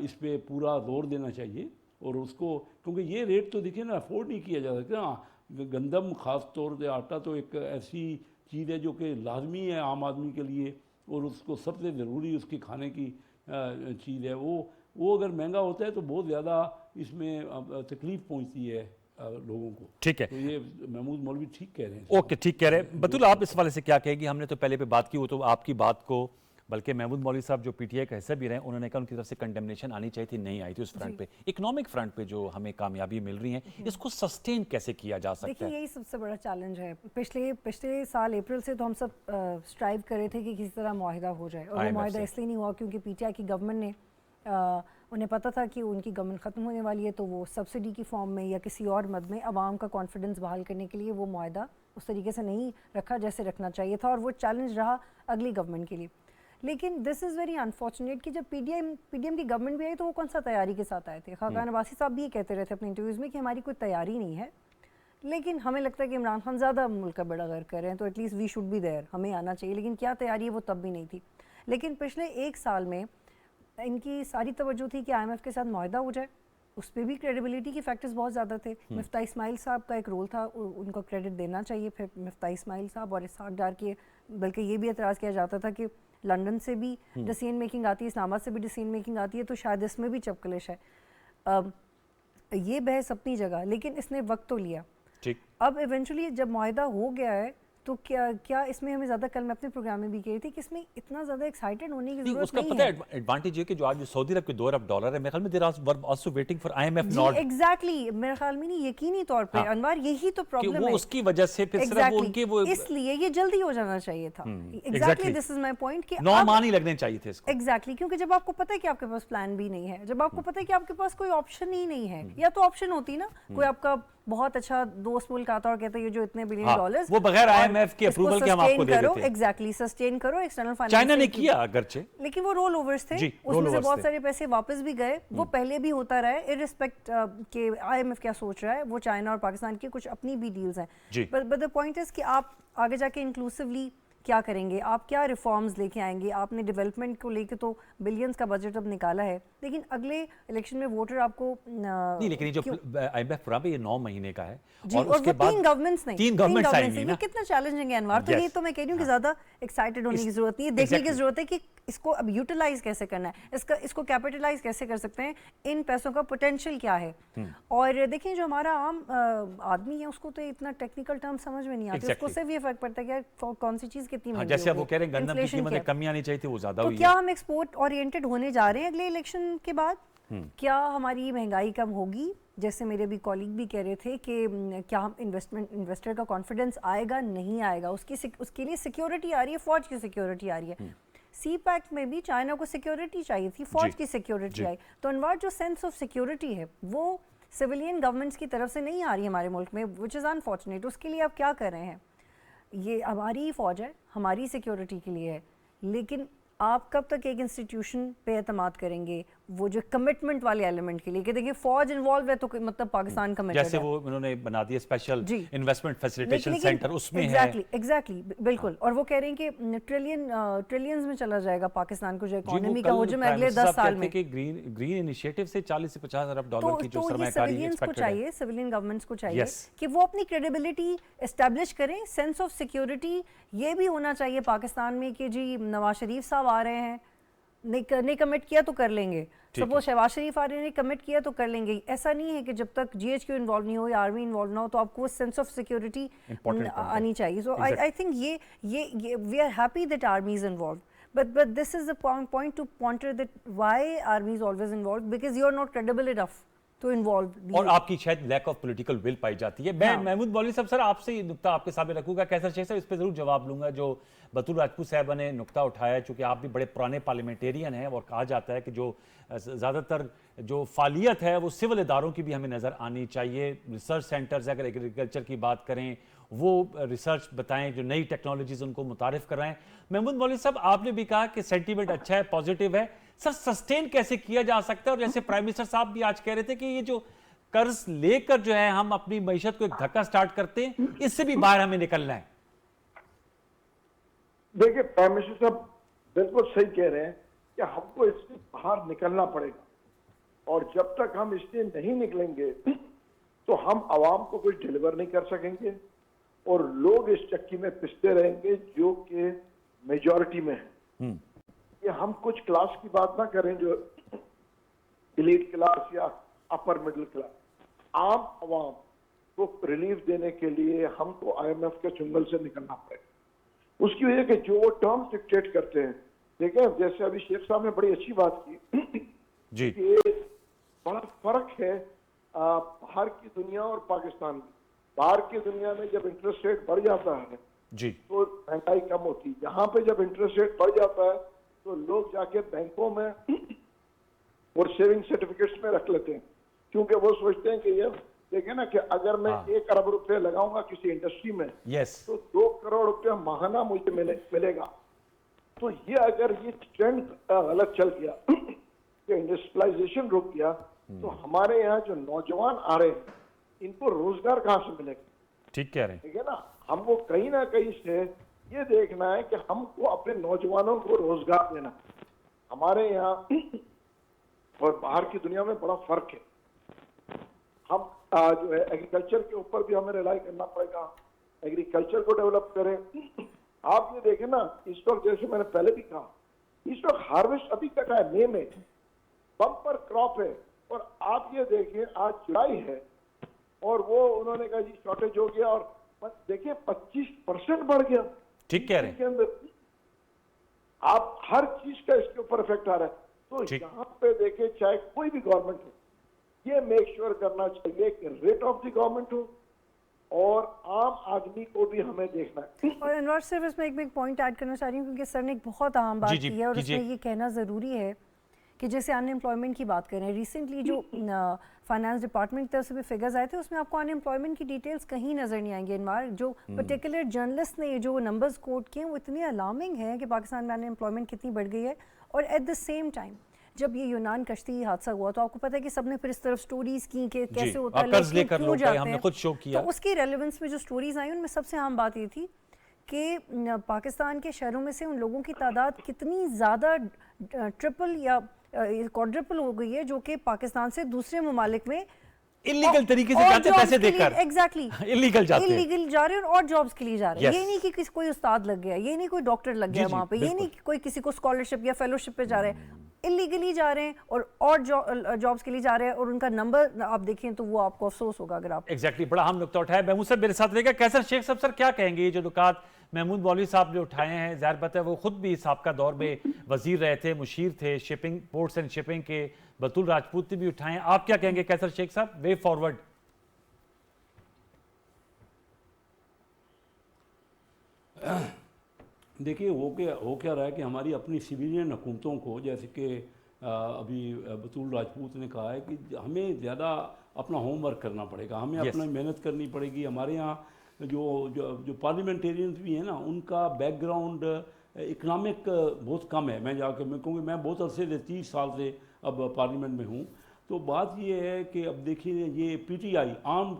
इस पर पूरा जोर देना चाहिए। और उसको, क्योंकि ये रेट तो देखिए ना अफोर्ड नहीं किया जा सकता। गंदम ख़ास तौर से, आटा तो एक ऐसी चीज़ है जो कि लाजमी है आम आदमी के लिए और उसको सबसे ज़रूरी उसकी खाने की चीज़ है। वो अगर महंगा होता है तो बहुत ज़्यादा इसमें तकलीफ़ पहुंचती है लोगों को। ठीक है, तो ये महमूद मौलवी ठीक कह रहे हैं। ओके, ठीक कह रहे हैं। बतूल, आप इस वाले से क्या कहेंगी? हमने तो पहले पे बात की, वो तो आपकी बात को, बल्कि महमूद मौलवी साहब जो पीटीआई का हिस्सा भी रहे, उन्होंने कहा उनकी तरफ से कंडेमनेशन आनी चाहिए थी, नहीं आई थी उस फ्रंट पे। इकोनॉमिक फ्रंट पे जो हमें कामयाबी मिल रही है, इसको सस्टेन कैसे किया जा सकता है? देखिए, यही सबसे बड़ा चैलेंज है। पिछले साल अप्रैल से तो हम सब स्ट्राइव कर रहे थे कि किसी तरह मुआहिदा हो जाए, और वो मुआहिदा इसलिए नहीं हुआ क्योंकि पीटीआई की गवर्नमेंट ने उन्हें पता था कि उनकी गवर्नमेंट ख़त्म होने वाली है, तो वो सब्सिडी की फॉर्म में या किसी और मद में आवाम का कॉन्फिडेंस बहाल करने के लिए वो मुआहिदा उस तरीके से नहीं रखा जैसे रखना चाहिए था, और वो चैलेंज रहा अगली गवर्नमेंट के लिए। लेकिन दिस इज़ वेरी अनफॉर्चुनेट कि जब पीडीएम की गवर्नमेंट भी आई तो वो कौन सा तैयारी के साथ आए थे। खाकान अब्बासी साहब भी ये कहते रहते अपने इंटरव्यूज़ में कि हमारी कोई तैयारी नहीं है, लेकिन हमें लगता है कि इमरान खान ज़्यादा मुल्क का बड़ा गर्व कर रहे हैं, तो at least we should be there, हमें आना चाहिए। लेकिन क्या तैयारी है वो तब भी नहीं थी। लेकिन पिछले एक साल में इनकी सारी तवज्जो थी कि IMF के साथ मुआहिदा हो जाए, उस पर भी क्रेडिबिलिटी के फैक्टर्स बहुत ज़्यादा थे। मिफ्ता इस्माइल साहब का एक रोल था, उनको क्रेडिट देना चाहिए। फिर मिफ्ता इस्माइल साहब और इसहाक डार के, बल्कि ये भी एतराज़ किया जाता था कि लंदन से भी डिसीजन मेकिंग आती है, इस्लामाबाद से भी डिसीजन मेकिंग आती है, तो शायद इसमें भी चपकलिश है। ये बहस अपनी जगह, लेकिन इसने वक्त तो लिया। ठीक, अब इवेंचुअली जब मुआहिदा हो गया है तो क्या इसमें हमें ज़्यादा, कल मैं अपने प्रोग्राम में भी कह रही थी कि इसमें इतना ज़्यादा एक्साइटेड होने की ज़रूरत उसका नहीं पता है। है एडवांटेज ये कि जो आज सऊदी अरब के $2 अरब है, मेरे ख्याल में there are also waiting for IMF not. Exactly, मेरे ख्याल में नहीं, यकीनी तौर पे अनवर यही तो प्रॉब्लम है, उसकी वजह से फिर सिर्फ वो उनके वो, इसलिए ये जल्दी हो जाना चाहिए था। Exactly, this is my point कि 9 माह नहीं लगने चाहिए थे इसको। एग्जैक्टली, क्योंकि जब आपको पता है कि आपके पास प्लान भी नहीं है, जब आपको पता है कि आपके पास कोई ऑप्शन ही नहीं है, या तो ऑप्शन होती ना, कोई आपका बहुत अच्छा दोस्त मुल्क आता और कहता है ये जो इतने बिलियन डॉलर्स वो बगैर IMF के अप्रूवल के हम आपको दे देते हैं। एग्जैक्टली, सस्टेन करो एक्सटर्नल फाइनेंस। चाइना ने किया अगरचे, लेकिन वो रोल ओवर्स थे, उसमें से बहुत सारे पैसे वापस भी गए। वो पहले भी होता रहा है, इररिस्पेक्ट के IMF क्या सोच रहा है। वो चाइना और पाकिस्तान की कुछ अपनी भी डील्स हैं, बट द पॉइंट इज कि आप आगे जाके इंक्लूसिवली क्या करेंगे, आप क्या रिफॉर्म्स लेके आएंगे। आपने डेवलपमेंट को लेके तो बिलियंस का बजट अब निकाला है, लेकिन अगले इलेक्शन में वोटर आपको नहीं, लेकिन ये जो IMF प्रोग्राम है ये 9 महीने का है, और उसके बाद 3 गवर्नमेंट्स नहीं, 3 गवर्नमेंट्स आएंगी ना, कितना चैलेंजिंग है अनवर। तो ये तो मैं कह रही हूँ कि ज्यादा एक्साइटेड होने की जरूरत नहीं है, देखने की जरूरत है कि इसको अब यूटिलाइज कैसे करना है, इसको कैपिटलाइज कैसे कर सकते हैं, इन पैसों का पोटेंशियल क्या है। और देखिए, जो हमारा आम आदमी है उसको तो इतना टेक्निकल टर्म समझ में नहीं आते, उसको सिर्फ ये फर्क पड़ता है कि कौन सी चीज कितनी महंगी, जैसे वो कह रहे हैं गंदम की कीमत में कमी आनी चाहिए थी, वो ज्यादा हुई है। तो क्या हम एक्सपोर्ट ओरिएंटेड होने जा रहे हैं अगले इलेक्शन के बाद? क्या हमारी महंगाई कम होगी? जैसे मेरे भी कॉलीग भी कह रहे थे कि क्या हम इन्वेस्टर का कॉन्फिडेंस आएगा, नहीं आएगा, उसके लिए सिक्योरिटी आ रही है, फौज की सिक्योरिटी आ रही है। CPEC में भी चाइना को सिक्योरिटी चाहिए थी, फौज की सिक्योरिटी आई। तो अनवर, जो सेंस ऑफ सिक्योरिटी है वो सिविलियन गवर्नमेंट्स की तरफ से नहीं आ रही है हमारे मुल्क में, विच इज़ अनफॉर्चुनेट। उसके लिए आप क्या कर रहे हैं? ये हमारी ही फौज है, हमारी सिक्योरिटी के लिए है, लेकिन आप कब तक एक इंस्टीट्यूशन पे एतमाद करेंगे वो जो कमिटमेंट वाले एलिमेंट के लिए कि देखिए फौज इन्वॉल्व है तो मतलब पाकिस्तान कमिटेड है। जैसे वो उन्होंने बना दिया स्पेशल इन्वेस्टमेंट फैसिलिटेशन सेंटर, उसमें एग्जैक्टली बिल्कुल। और वो कह रहे हैं कि ट्रिलियंस में चला जाएगा पाकिस्तान को जो इकोनॉमी का हजम है अगले 10 साल में। ग्रीन इनिशिएटिव से 40 से 50 अरब डॉलर की जो सरमायाकारी एक्सपेक्टेड है, सिविलियन गवर्नमेंट्स को चाहिए कि वो अपनी क्रेडिबिलिटी एस्टैब्लिश करें, सेंस ऑफ सिक्योरिटी ये भी होना चाहिए पाकिस्तान में कि जी नवाज शरीफ साहब आ रहे हैं, नहीं कमिट किया तो कर लेंगे, सपोज शहबाज शरीफ आर्य ने कमिट किया तो कर लेंगे। ऐसा नहीं है कि जब तक GHQ इन्वॉल्व नहीं हो या आर्मी इन्वॉल्व ना हो तो आपको सेंस ऑफ सिक्योरिटी आनी चाहिए। सो आई थिंक ये we are happy that army is involve, but this is the point to ponder that why army is always involved, because you are not credible enough to involve the, और आपकी शायद lack of political will पाई जाती है। मैं महमूद मौलवी साहब sir आपसे ये नुक्ता आपके सामने रखूंगा, कैसर शेख साहब इस पे जरूर जवाब लूंगा। जो बतूल राजपूत साहब ने नुक्ता उठाया, चूंकि आप भी बड़े पुराने पार्लियामेंटेरियन हैं और कहा जाता है कि जो ज़्यादातर जो फालियत है वो सिविल इदारों की भी हमें नज़र आनी चाहिए। रिसर्च सेंटर्स अगर एग्रीकल्चर की बात करें वो रिसर्च बताएं, जो नई टेक्नोलॉजीज उनको मुतारिफ कराएं। महमूद मौलवी साहब आपने भी कहा कि सेंटीमेंट अच्छा है, पॉजिटिव है, सर सस्टेन कैसे किया जा सकता है? और जैसे प्राइम मिनिस्टर साहब भी आज कह रहे थे कि ये जो कर्ज लेकर जो है हम अपनी मईशत को एक धक्का स्टार्ट करते हैं, इससे भी बाहर हमें निकलना है। देखिए प्राइम मिनिस्टर साहब बिल्कुल सही कह रहे हैं कि हमको इससे बाहर निकलना पड़ेगा, और जब तक हम इससे नहीं निकलेंगे तो हम आवाम को कुछ डिलीवर नहीं कर सकेंगे और लोग इस चक्की में पिसते रहेंगे जो कि मेजॉरिटी में है। ये हम कुछ क्लास की बात ना करें जो एलीट क्लास या अपर मिडिल क्लास, आम आवाम को रिलीफ देने के लिए हमको IMF के चुंगल से निकलना पड़ेगा। उसकी वजह के जो वो टर्म्स डिक्टेट करते हैं, देखें जैसे अभी शेख साहब ने बड़ी अच्छी बात की जी, कि बड़ा फर्क है बाहर की दुनिया और पाकिस्तान में। बाहर की दुनिया में जब इंटरेस्ट रेट बढ़ जाता है जी, तो महंगाई कम होती है। यहाँ पे जब इंटरेस्ट रेट बढ़ जाता है तो लोग जाके बैंकों में और सेविंग सर्टिफिकेट्स में रख लेते हैं, क्योंकि वो सोचते हैं कि ये देखे ना कि अगर मैं 1 अरब रुपए लगाऊंगा किसी इंडस्ट्री में तो 2 करोड़ रुपया माहाना मुझे मिलेगा। तो ये अगर ये ट्रेंड गलत चल गया कि इंडस्ट्रियलाइजेशन रुक गया तो हमारे यहाँ जो नौजवान आ रहे हैं इनको रोजगार कहाँ से मिलेगा? ठीक कह रहे हैं। ठीक है ना, हमको कहीं ना कहीं से ये देखना है कि हमको अपने नौजवानों को रोजगार देना। हमारे यहाँ और बाहर की दुनिया में बड़ा फर्क है। हम जो है एग्रीकल्चर के ऊपर भी हमें रिलाई करना पड़ेगा, एग्रीकल्चर को डेवलप करें। आप ये देखें ना, इस वक्त जैसे मैंने पहले भी कहा, इस वक्त हार्वेस्ट अभी तक है, मई में बम्पर क्रॉप है, और आप ये देखिए आज जुलाई है और वो उन्होंने कहा जी शॉर्टेज हो गया, और देखिए 25% बढ़ गया। ठीक कह रहे हैं। इसके अंदर आप हर चीज का इसके ऊपर इफेक्ट आ रहा है। तो यहाँ पे देखिए चाहे कोई भी गवर्नमेंट हो, ये मेक श्योर करना चाहिए कि रेट ऑफ द गवर्नमेंट हो और आम आदमी को भी हमें देखना है। और अनवर सिर्फ इसमें एक पॉइंट ऐड करना चाह रही हूँ, क्योंकि सर ने एक बहुत अहम बात की है और उसमें ये कहना ज़रूरी है कि जैसे अनएम्प्लॉयमेंट की बात करें, रिसेंटली जो फाइनेंस डिपार्टमेंट की तरफ से भी फिगर्स आए थे उसमें आपको अनएम्प्लॉयमेंट की डिटेल्स कहीं नज़र नहीं आएंगे। इनमार जो पर्टिकुलर जर्नलिस्ट ने जो नंबर्स कोट किए वो इतने अलार्मिंग हैं कि पाकिस्तान में अनएम्प्लॉयमेंट कितनी बढ़ गई है। और एट द सेम टाइम जब ये यूनान कश्ती हादसा हुआ तो आपको पता है कि सबने फिर इस तरफ स्टोरीज की कि कैसे होता है, क्यों जाते हैं, तो उसकी रेलेवेंस में जो स्टोरीज आई उनमें सबसे अहम बात ये थी कि पाकिस्तान के शहरों में से उन लोगों की तादाद कितनी ज़्यादा ट्रिपल या क्वाड्रिपल हो गई है जो कि पाकिस्तान से दूसरे ममालिक में इलीगल तरीके से जाते हैं, पैसे देकर। एग्जैक्टली इलीगल जा रहे हैं और जॉब्स के लिए जा रहे हैं। ये नहीं कि कोई उस्ताद लग गया, ये नहीं कोई डॉक्टर लग गया वहाँ पे, ये नहीं कि कोई किसी को स्कॉलरशिप या फेलोशिप पे जा रहे हैं, इलीगली जा रहे हैं और जॉब्स के लिए जा रहे हैं। और उनका नंबर आप देखें तो वो आपको अफसोस होगा अगर आप एग्जैक्टली बड़ा हम नुकता उठाया। महमूद साहब मेरे साथ रहेगा। कैसर शेख साहब सर क्या कहेंगे? ये जो नुकात महमूद मौलवी साहब ने उठाए हैं, ज़ाहिर बात है वो खुद भी साबका दौर में वजीर रहे थे, मुशीर थे शिपिंग, पोर्ट्स एंड शिपिंग के। बतूल राजपूत ने भी उठाए हैं, आप क्या कहेंगे कैसर शेख साहब, वे फॉरवर्ड? देखिए हो क्या रहा है कि हमारी अपनी सिविलियन हुकूमतों को, जैसे कि अभी बतूल राजपूत ने कहा है कि हमें ज़्यादा अपना होमवर्क करना पड़ेगा, हमें अपना मेहनत करनी पड़ेगी। हमारे यहाँ जो पार्लियामेंटेरियंस भी हैं ना, उनका बैकग्राउंड इकनॉमिक बहुत कम है। मैं कहूँगी मैं बहुत अरसे से 30 साल से अब पार्लियामेंट में हूँ। तो बात ये है कि अब देखिए ये PTI आम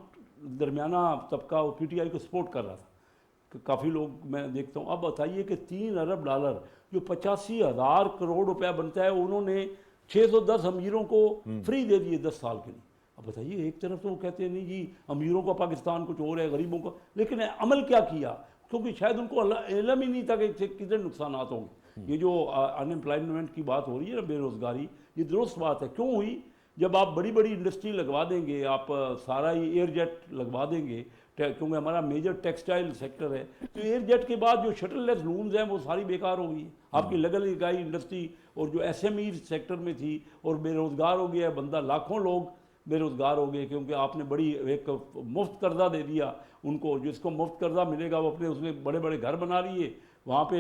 दरमियाना तबका PTI को सपोर्ट कर रहा था, काफ़ी लोग मैं देखता हूँ। अब बताइए कि $3 अरब जो 85,000 करोड़ रुपया बनता है, उन्होंने 610 अमीरों को फ्री दे दिए 10 साल के लिए। अब बताइए, एक तरफ तो वो कहते हैं नहीं जी अमीरों का पाकिस्तान कुछ और है, गरीबों का, लेकिन अमल क्या किया? क्योंकि शायद उनको इल्म ही नहीं था कि कितने नुकसान होंगे। ये जो अनएम्प्लॉयमेंट की बात हो रही है ना, बेरोजगारी, ये दुरुस्त बात है। क्यों हुई? जब आप बड़ी बड़ी इंडस्ट्री लगवा देंगे, आप सारा ही एयर जेट लगवा देंगे, क्योंकि हमारा मेजर टेक्सटाइल सेक्टर है, तो एयर जेट के बाद जो शटरलेस लूम्स हैं वो सारी बेकार हो गई है। आपकी लगाई इंडस्ट्री और जो एसएमई सेक्टर में थी, और बेरोजगार हो गया बंदा, लाखों लोग बेरोजगार हो गए, क्योंकि आपने बड़ी एक मुफ्त कर्जा दे दिया उनको। जिसको मुफ्त कर्जा मिलेगा वो अपने उसमें बड़े बड़े घर बना लिए, वहाँ पे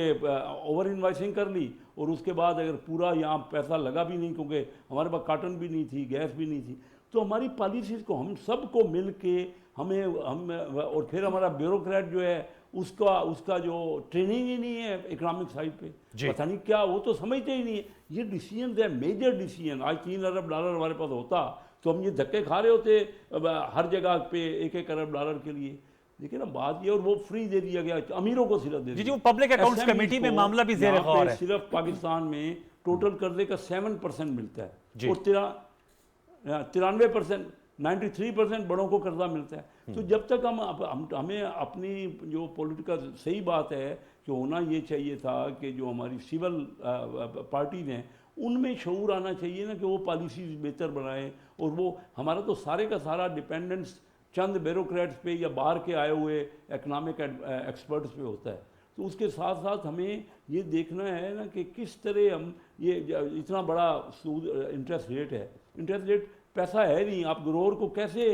ओवर इन्वाइसिंग कर ली, और उसके बाद अगर पूरा यहाँ पैसा लगा भी नहीं, क्योंकि हमारे पास कॉटन भी नहीं थी, गैस भी नहीं थी, तो हमारी पॉलिसीज़ को हम सबको मिल के हम और फिर हमारा ब्यूरोक्रेट जो है उसका जो ट्रेनिंग ही नहीं है इकोनॉमिक साइड पे, पता नहीं क्या, वो तो समझते ही नहीं है। ये डिसीजन है, मेजर डिसीजन। आज $3 अरब हमारे पास होता तो हम ये धक्के खा रहे होते हर जगह पे $1 अरब के लिए। देखिए ना बात ये, और वो फ्री दे दिया गया अमीरों को, सिर्फ दे दिया। जी, वो पब्लिक अकाउंट्स कमेटी में मामला भी ज़ेर गौर है। सिर्फ पाकिस्तान में टोटल कर्जे का 7% मिलता है, और 93%, 93% बड़ों को कर्जा मिलता है। तो जब तक हमें अपनी जो पॉलिटिकल, सही बात है कि होना ये चाहिए था कि जो हमारी सिविल पार्टीज हैं उनमें शऊर आना चाहिए ना, कि वो पॉलिसीज बेहतर बनाएं। और वो हमारा तो सारे का सारा डिपेंडेंस चंद ब्यूरोक्रेट्स पे या बाहर के आए हुए इकोनॉमिक एक्सपर्ट्स पे होता है। तो उसके साथ साथ हमें ये देखना है ना कि किस तरह हम ये इतना बड़ा इंटरेस्ट रेट है, इंटरेस्ट रेट पैसा है नहीं, आप ग्रोअर को कैसे,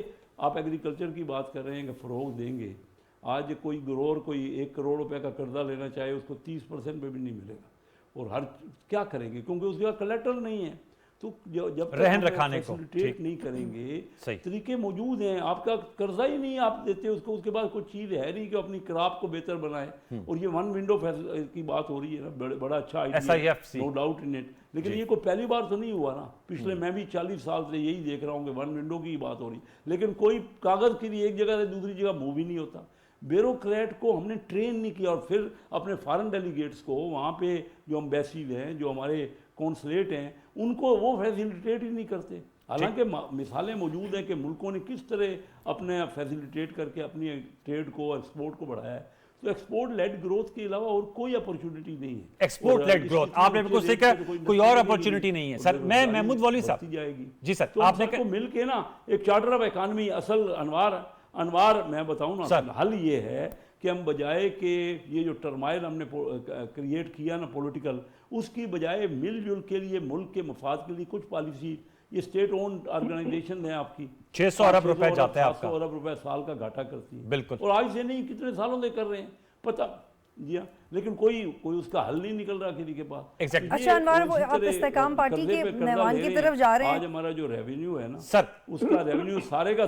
आप एग्रीकल्चर की बात कर रहे हैं कि फ़रोग देंगे। आज कोई ग्रोअर कोई 1 करोड़ रुपए का कर्जा लेना चाहे, उसको 30% पे भी नहीं मिलेगा, और हर क्या करेंगे, क्योंकि उसके पास कलेक्टर नहीं है। तो जब रहन रखाने को फैसिलिटेट नहीं करेंगे, तरीके मौजूद हैं, आपका कर्जा ही नहीं आप देते उसको, उसके बाद कोई चीज़ है नहीं कि अपनी क्रॉप को बेहतर बनाए। और ये 1 विंडो की बात हो रही है ना, बड़ा अच्छा idea, no doubt in it. लेकिन ये कोई पहली बार तो नहीं हुआ ना, पिछले मैं भी 40 साल से यही देख रहा हूँ कि 1 विंडो की बात हो रही, लेकिन कोई कागज़ के लिए एक जगह से दूसरी जगह मूव ही नहीं होता। ब्यूरोक्रेट को हमने ट्रेन नहीं किया, और फिर अपने फॉरेन डेलीगेट्स को वहाँ पे जो एम्बेसीज हैं, जो हमारे कॉन्सुलेट हैं, उनको वो फैसिलिटेट ही नहीं करते। हालांकि मिसालें मौजूद हैं कि मुल्कों ने किस तरह अपने फैसिलिटेट करके अपनी ट्रेड को, एक्सपोर्ट को बढ़ाया है। तो एक्सपोर्ट लेड ग्रोथ के अलावा और कोई अपॉर्चुनिटी नहीं है। एक्सपोर्ट लेड ग्रोथ आपने बिल्कुल सही कहा, कोई और अपॉर्चुनिटी नहीं है। सर मैं महमूद मौलवी साहब जाएगी जी सर, तो आपने मिल के ना एक चार्टर ऑफ इकॉनमी, असल अनवार मैं बताऊं ना, हल ये है कि हम बजाय कि ये जो टर्माइल हमने क्रिएट किया ना पॉलिटिकल, उसकी बजाय मिलजुल के लिए, मुल्क के मफाद के लिए कुछ पॉलिसी, ये स्टेट ओन्ड ऑर्गेनाइजेशन है आपकी, 600 अरब रुपए जाते हैं, 700 अरब रुपए साल का घाटा करती है। बिल्कुल, और आज से नहीं, कितने सालों से कर रहे हैं पता जी हाँ, लेकिन कोई उसका हल नहीं निकल रहा किसी के पास। Exactly. अच्छा अनवार, वो आप इस्तेकाम पार्टी के मेहमान की तरफ जा रहे हैं। आज हमारा जो रेवेन्यू है ना सर, उसका रेवेन्यू सारे का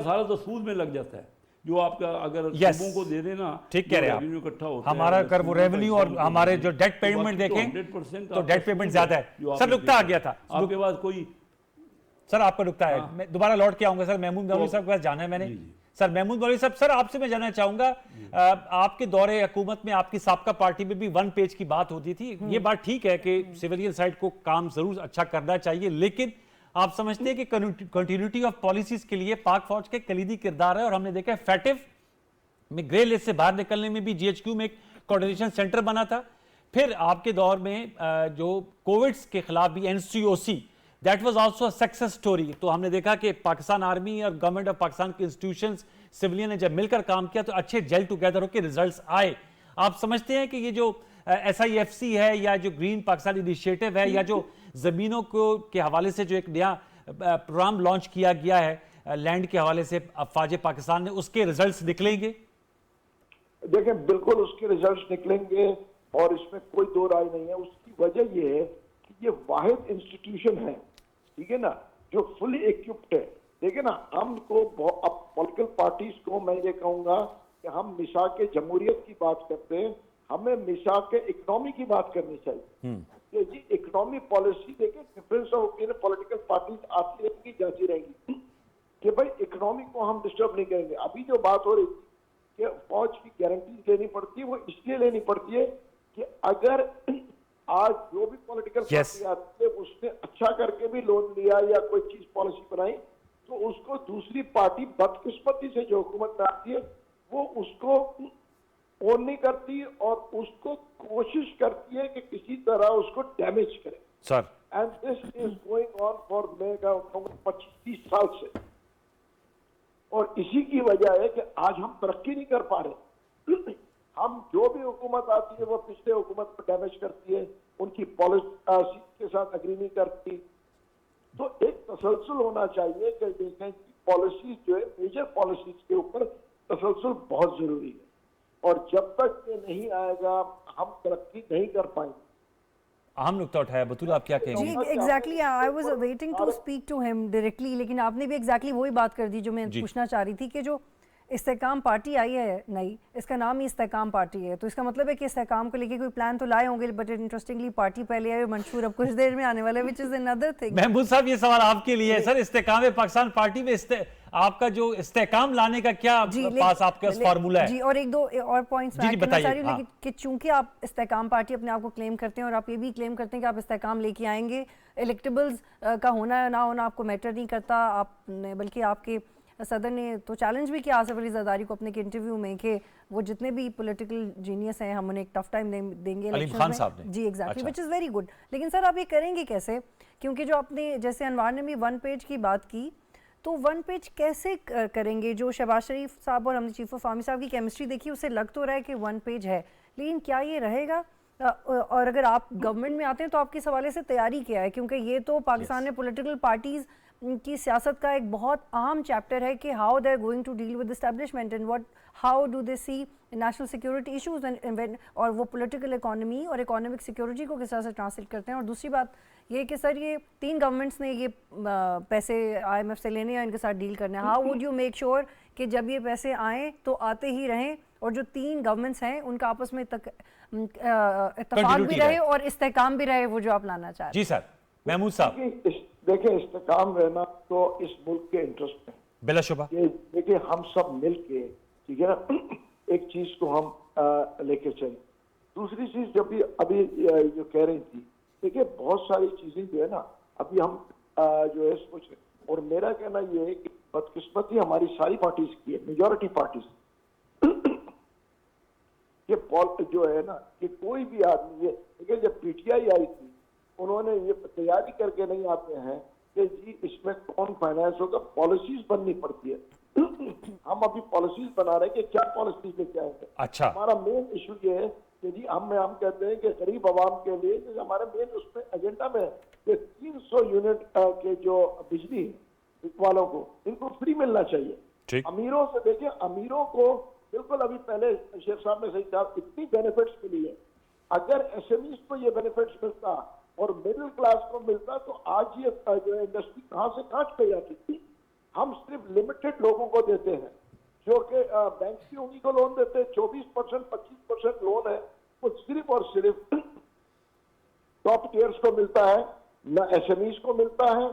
सारा तो सूद में लग जाता है। जो आपका अगर सूबों को दे देना, ठीक कह रहे हैं रेवेन्यू इकट्ठा होता है, हमारा अगर वो रेवेन्यू और हमारे जो डेट पेमेंट देखें तो डेट पेमेंट ज्यादा है। सर नुकता आ गया था आपके पास कोई, सर आपका नुकता है, मैं दोबारा लौट के आऊंगा। सर महमूद मौलवी साहब के पास जाना है मैंने। सर महमूद मौलवी साहब, सर आपसे मैं जानना चाहूंगा, आपके दौरे हुकूमत में आपकी साबका पार्टी में भी 1 पेज की बात होती थी। ये बात ठीक है कि सिविलियन साइड को काम जरूर अच्छा करना चाहिए, लेकिन आप समझते हैं कि कंटिन्यूटी ऑफ पॉलिसीज के लिए पाक फौज के कलीदी किरदार है। और हमने देखा है फैटिव में ग्रे लिस्ट से बाहर निकलने में भी GHQ में एक कोऑर्डिनेशन सेंटर बना था। फिर आपके दौर में जो कोविड के खिलाफ भी NCOC, that was also a success story. तो हमने देखा कि पाकिस्तान आर्मी और गवर्नमेंट ऑफ पाकिस्तान के इंस्टीट्यूशंस, सिविलियन ने जब मिलकर काम किया तो अच्छे जेल टुगेदर होकर रिजल्ट्स आए। आप समझते हैं कि ये जो SIFC है, या जो ग्रीन पाकिस्तान इनिशिएटिव है, या जो जमीनों को के हवाले से जो एक नया प्रोग्राम लॉन्च किया गया है लैंड के हवाले से अफवाज पाकिस्तान ने, उसके रिजल्ट्स निकलेंगे? देखें, बिल्कुल उसके रिजल्ट्स निकलेंगे और इसमें कोई दो राय नहीं है। उसकी वजह यह है कि ये वाहिद इंस्टीट्यूशन है, ठीक है ना, जो फुली इक्विप्ड है। देखिए ना, हमको अब पॉलिटिकल पार्टीज को मैं ये कहूंगा कि हम मिसाक के जमहूरियत की बात करते हैं, हमें मिसाक के इकोनॉमी की बात करनी चाहिए। ये जी इकोनॉमी पॉलिसी, देखिए difference of opinion political parties आती रहेंगी, जाती रहेंगी कि भाई इकोनॉमी को हम डिस्टर्ब नहीं करेंगे। अभी जो बात हो रही कि फौज की गारंटीज लेनी पड़ती है, वो इसलिए लेनी पड़ती है कि अगर आज जो भी पॉलिटिकल पार्टी आती है उसने अच्छा करके भी लोन लिया या कोई चीज पॉलिसी बनाई, तो उसको दूसरी पार्टी बदकिस्मती से जो हुकूमत में आती है वो उसको ओन नहीं करती और उसको कोशिश करती है कि किसी तरह उसको डैमेज करे। Sir and this is going on for मैं कहूँगा 25-30 साल से, और इसी की वजह है कि आज हम तरक्की नहीं कर पा रहे। हम जो भी हुकूमत आती है वो पिछले हुकूमत को डैमेज करती है, उनकी पॉलिसी के साथ एग्री नहीं करती। तो एक तसलसल होना चाहिए कि देखें कि पॉलिसीज जो है, मेजर पॉलिसीज के ऊपर तसलसल बहुत जरूरी है, और जब तक ये नहीं आएगा हम तरक्की नहीं कर पाएंगे। अहम नुकता उठाया। बतूल आप क्या जी कहेंगे? Exactly, I was waiting to speak to him directly, लेकिन आपने भी एग्जैक्टली वही बात कर दी जो मैं पूछना चाह रही थी कि जो इस्तेकाम पार्टी आई है नई, इसका नाम ही इस्तेकाम पार्टी है, तो इसका मतलब है कि इस्तेकाम को लेके कोई प्लान तो लाए होंगे, बट इंटरेस्टिंगली पार्टी पहले आई, मंशूर अब कुछ देर में आने वाला है, which is another thing. Mahmood साहब ये सवाल आपके लिए है सर, इस्तेकाम पाकिस्तान पार्टी में आपका जो इस्तेकाम लाने का क्या पास आपके पास फार्मूला है? जी, और एक दो और पॉइंट्स मैं कहना चाह रही हूँ, लेकिन कि चूंकि आप इस्तेकाम पार्टी अपने आप को क्लेम करते हैं और आप ये भी क्लेम करते हैं कि आप इस्तेकाम लेके आएंगे, इलेक्टेबल्स का होना ना होना आपको मैटर नहीं करता, आपने बल्कि आपके सदर ने तो चैलेंज भी किया आसिफ अली जरदारी को अपने इंटरव्यू में कि वो जितने भी पॉलिटिकल जीनियस हैं हम उन्हें एक टफ टाइम देंगे इलेक्शन में। जी exactly, which is very good. लेकिन सर आप ये करेंगे कैसे, क्योंकि जो आपने जैसे अनवार ने भी 1 पेज की बात की, तो 1 पेज कैसे करेंगे? जो शहबाज शरीफ साहब और हमने चीफ ऑफ आर्मी साहब की केमिस्ट्री देखी, उससे लग तो रहा है कि 1 पेज है, लेकिन क्या ये रहेगा? और अगर आप गवर्नमेंट में आते हैं तो आपके हवाले से तैयारी क्या है, क्योंकि ये तो पाकिस्तान में पॉलिटिकल पार्टीज की सियासत का एक बहुत अहम चैप्टर है कि how they are going to deal with establishment and what how do they see national security issues and और वो पॉलिटिकल इकोनॉमी और इकोनॉमिक सिक्योरिटी को किस तरह से ट्रांसलेट करते हैं। और दूसरी बात ये कि सर ये 3 गवर्नमेंट्स ने ये पैसे IMF से लेने या इनके साथ डील करने हैं, how would you make sure कि जब ये पैसे आएँ तो आते ही रहें और जो 3 गवर्नमेंट्स हैं उनका आपस में इत्तेफाक भी रहे और इस्तेकाम भी रहे, वो जो आप लाना चाह रहे हैं? जी सर, महमूद साहब। देखिए इस्तेकाम रहना तो इस मुल्क के इंटरेस्ट में बिलाशुबा। देखिए हम सब मिलके, ठीक है ना, एक चीज को हम लेके चले। दूसरी चीज जब भी अभी जो कह रही थी, देखिए बहुत सारी चीजें जो है ना अभी हम जो है सोच रहे, और मेरा कहना ये है कि बदकिस्मती हमारी सारी पार्टीज की है, मेजॉरिटी पार्टीज ये जो है ना कि कोई भी आदमी ये, देखिए जब PTI आई थी उन्होंने ये तैयारी करके नहीं आते हैं कि जी इसमें कौन फाइनेंस होगा, पॉलिसीज बननी पड़ती है। हम अभी पॉलिसीज बना रहे हैं कि क्या पॉलिसीज लेके आएंगे। अच्छा, हमारा मेन इशू ये है कि जी हम कहते हैं कि गरीब आवाम के लिए हमारे मेन उसमें एजेंडा में है कि 300 यूनिट के जो बिजली वालों को इनको फ्री मिलना चाहिए। अमीरों से देखिए, अमीरों को बिल्कुल अभी पहले शेख साहब ने सही कहा, इतनी बेनिफिट्स मिली है, अगर SMEs को ये बेनिफिट्स मिलता और मिडिल क्लास को मिलता तो आज ये जो इंडस्ट्री कहाँ से कहाँ पे जाती थी। हम सिर्फ लिमिटेड लोगों को देते हैं, जो कि बैंक भी उन्हीं को लोन देते हैं, 24% 25% लोन है, वो सिर्फ और सिर्फ टॉप टियर्स को मिलता है, ना SMEs को मिलता है,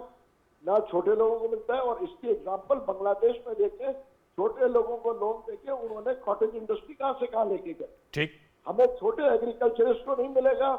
ना छोटे लोगों को मिलता है। और इसकी एग्जाम्पल बांग्लादेश में देखें, छोटे लोगों को लोन देके उन्होंने कॉटेज इंडस्ट्री कहाँ से कहाँ लेके गए। ठीक, हमें छोटे एग्रीकल्चरिस्ट को नहीं मिलेगा,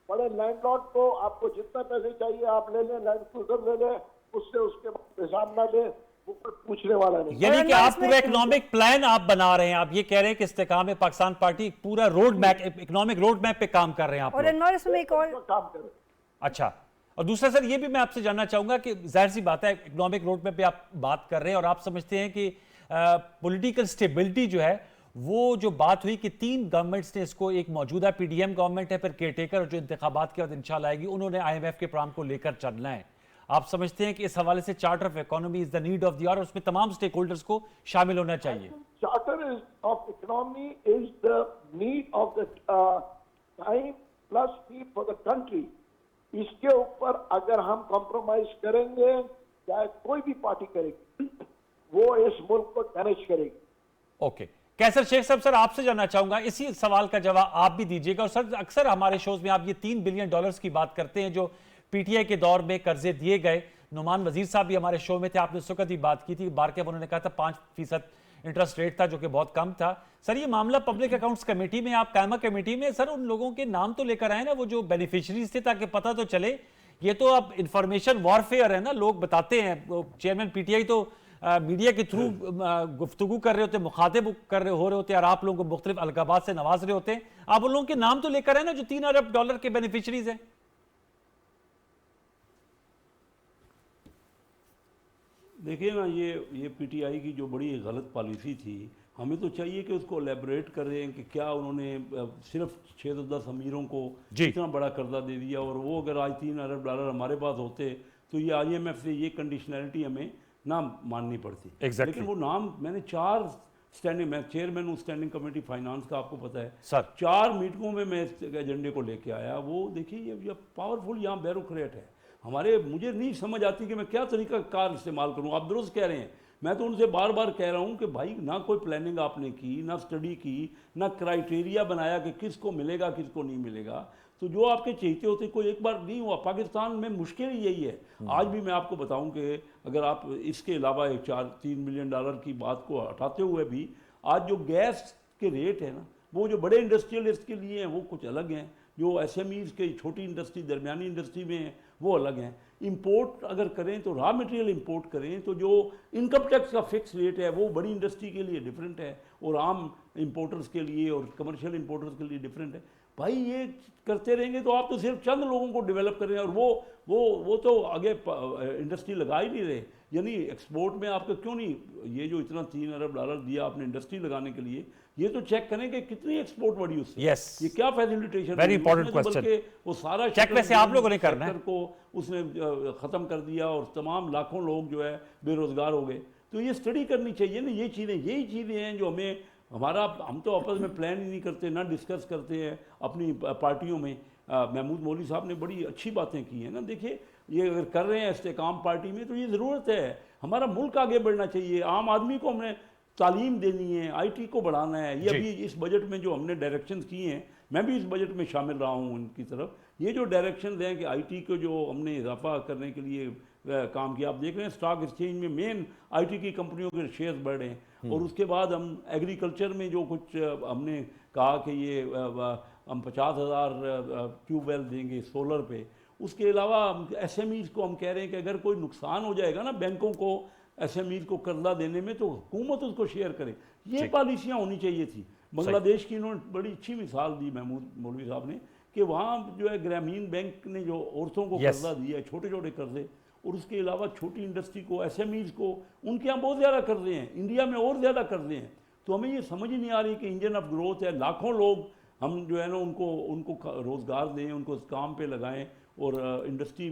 बड़े लैंडलॉर्ड को आपको जितना पैसे चाहिए आप ले लें, लैंड क्रूजर ले लें, उससे उसके हिसाब ना दें, वो कोई पूछने वाला नहीं। यानी कि आप पूरा इकोनॉमिक प्लान आप बना रहे हैं, आप ये कह रहे हैं कि इस्तेकाम में पाकिस्तान पार्टी पूरा road map, economic road map पे काम कर रहे हैं आप और इनवार इसमें एक और काम कर रहे हैं। अच्छा, और दूसरा सर ये भी मैं आपसे जानना चाहूंगा कि जाहिर सी बात है इकोनॉमिक रोड मैप पे आप बात कर रहे हैं और आप समझते हैं कि पॉलिटिकल स्टेबिलिटी जो है वो जो बात हुई कि 3 गवर्नमेंट्स ने इसको, एक मौजूदा PDM गवर्नमेंट है, फिर केयरटेकर और जो इंतखाबात के बाद इंशाल्लाह आएगी, उन्होंने IMF के प्रोग्राम को लेकर चलना है। आप समझते हैं कि इस हवाले से charter of economy is the need of the hour, उसमें तमाम स्टेक होल्डर्स को शामिल होना चाहिए? Charter of economy is the need of the time plus need for the country. इसके ऊपर अगर हम कॉम्प्रोमाइज करेंगे, चाहे कोई भी पार्टी करेगी, वो इस मुल्क को डैमेज करेगी। ओके, कैसर शेख साहब, सर आपसे जानना चाहूंगा, इसी सवाल का जवाब आप भी दीजिएगा। और सर अक्सर हमारे शोज में आप ये $3 बिलियन की बात करते हैं जो PTI के दौर में कर्जे दिए गए। नुमान वजीर साहब भी हमारे शो में थे, आपने उस वक्त भी बात की थी, बार के उन्होंने कहा था 5% इंटरेस्ट रेट था जो कि बहुत कम था। सर ये मामला पब्लिक अकाउंट्स कमेटी में, आप कायमा कमेटी में सर उन लोगों के नाम तो लेकर आए ना, वो जो बेनिफिशियरीज थे, ताकि पता तो चले। ये तो अब इंफॉर्मेशन वॉरफेयर है ना, लोग बताते हैं, चेयरमैन PTI तो मीडिया के थ्रू गुफ्तगू कर रहे होते, मुखातिब कर रहे हो रहे होते, और आप लोगों को मुख्तलिफ अलकाबात से नवाज रहे होते, आप उन लोगों के नाम तो लेकर है ना जो $3 अरब के बेनिफिशरीज हैं। देखिए ना, ये पीटीआई की जो बड़ी गलत पॉलिसी थी, हमें तो चाहिए कि उसको एलेबरेट करें कि क्या उन्होंने सिर्फ 6 से 10 अमीरों को इतना बड़ा कर्जा दे दिया, और वो अगर आज $3 अरब हमारे पास होते तो ये IMF से ये कंडीशनैलिटी हमें ना माननी पड़ती। लेकिन वो नाम मैंने 4 स्टैंडिंग, मैं चेयरमैन हूँ स्टैंडिंग कमेटी फाइनेंस का, आपको पता है सर, 4 मीटिंगों में मैं इस एजेंडे को लेके आया। वो देखिए ये पावरफुल यहाँ ब्यूरोक्रेट है हमारे, मुझे नहीं समझ आती कि मैं क्या तरीका कार इस्तेमाल करूँ। आप दुरुस्त कह रहे हैं, मैं तो उनसे बार बार कह रहा हूँ कि भाई ना कोई प्लानिंग आपने की, ना स्टडी की, ना क्राइटेरिया बनाया कि किसको मिलेगा किसको नहीं मिलेगा। तो जो आपके चाहते होते कोई एक बार नहीं हुआ। पाकिस्तान में मुश्किल यही है। आज भी मैं आपको बताऊं कि अगर आप इसके अलावा एक $3 मिलियन की बात को हटाते हुए भी आज जो गैस के रेट है ना, वो जो बड़े इंडस्ट्रियलिस्ट के लिए हैं वो कुछ अलग हैं, जो SMEs के छोटी इंडस्ट्री दरमियानी इंडस्ट्री में हैं वो अलग हैं। इंपोर्ट अगर करें तो रॉ मटेरियल इंपोर्ट करें तो जो इनकम टैक्स का फिक्स रेट है वो बड़ी इंडस्ट्री के लिए डिफरेंट है और आम इंपोर्टर्स के लिए और कमर्शियल इंपोर्टर्स के लिए डिफरेंट है। भाई ये करते रहेंगे तो आप तो सिर्फ चंद लोगों को डेवलप कर रहे हैं, और वो तो आगे इंडस्ट्री लगा ही नहीं रहे। यानी एक्सपोर्ट में आपका क्यों नहीं, ये जो इतना $3 अरब दिया आपने इंडस्ट्री लगाने के लिए, ये तो चेक करें कि कितनी एक्सपोर्ट बढ़ी उससे। yes. ये क्या फैसिलिटेशन, वेरी इंपॉर्टेंट क्वेश्चन। वो सारा चेक वैसे आप लोगों ने करना है को उसने खत्म कर दिया और तमाम लाखों लोग जो है बेरोजगार हो गए। तो ये स्टडी करनी चाहिए ना, ये चीज़ें यही चीज़ें हैं जो हमें हम तो आपस में प्लान ही नहीं करते, ना डिस्कस करते हैं अपनी पार्टियों में। महमूद मौलवी साहब ने बड़ी अच्छी बातें की हैं ना। देखिए ये अगर कर रहे हैं इस्तेकाम पार्टी में तो ये ज़रूरत है, हमारा मुल्क आगे बढ़ना चाहिए, आम आदमी को हमने तालीम देनी है, IT को बढ़ाना है। ये अभी इस बजट में जो हमने डायरेक्शंस किए हैं, मैं भी इस बजट में शामिल रहा हूँ उनकी तरफ, ये जो डायरेक्शन हैं कि IT को जो हमने इजाफा करने के लिए काम किया। आप देख रहे हैं स्टॉक एक्सचेंज में मेन IT की कंपनियों के शेयर्स बढ़ रहे हैं। और उसके बाद हम एग्रीकल्चर में जो कुछ हमने कहा कि ये हम 50,000 ट्यूबवेल देंगे सोलर पे। उसके अलावा SMEs को हम कह रहे हैं कि अगर कोई नुकसान हो जाएगा ना बैंकों को SMEs को कर्जा देने में तो हुकूमत उसको शेयर करे। ये पॉलिसियाँ होनी चाहिए थी। बांग्लादेश की इन्होंने बड़ी अच्छी मिसाल दी महमूद मौलवी साहब ने कि वहाँ जो है ग्रामीण बैंक ने जो औरतों को कर्जा दिया है, छोटे छोटे कर्जे, और उसके अलावा छोटी इंडस्ट्री को SMEs को उनके यहाँ बहुत ज़्यादा कर्जे हैं, इंडिया में और ज़्यादा कर्जे हैं। तो हमें ये समझ ही नहीं आ रही कि इंजन ऑफ ग्रोथ है, लाखों लोग हम जो है ना उनको रोज़गार दें, उनको काम पे लगाएं और इंडस्ट्री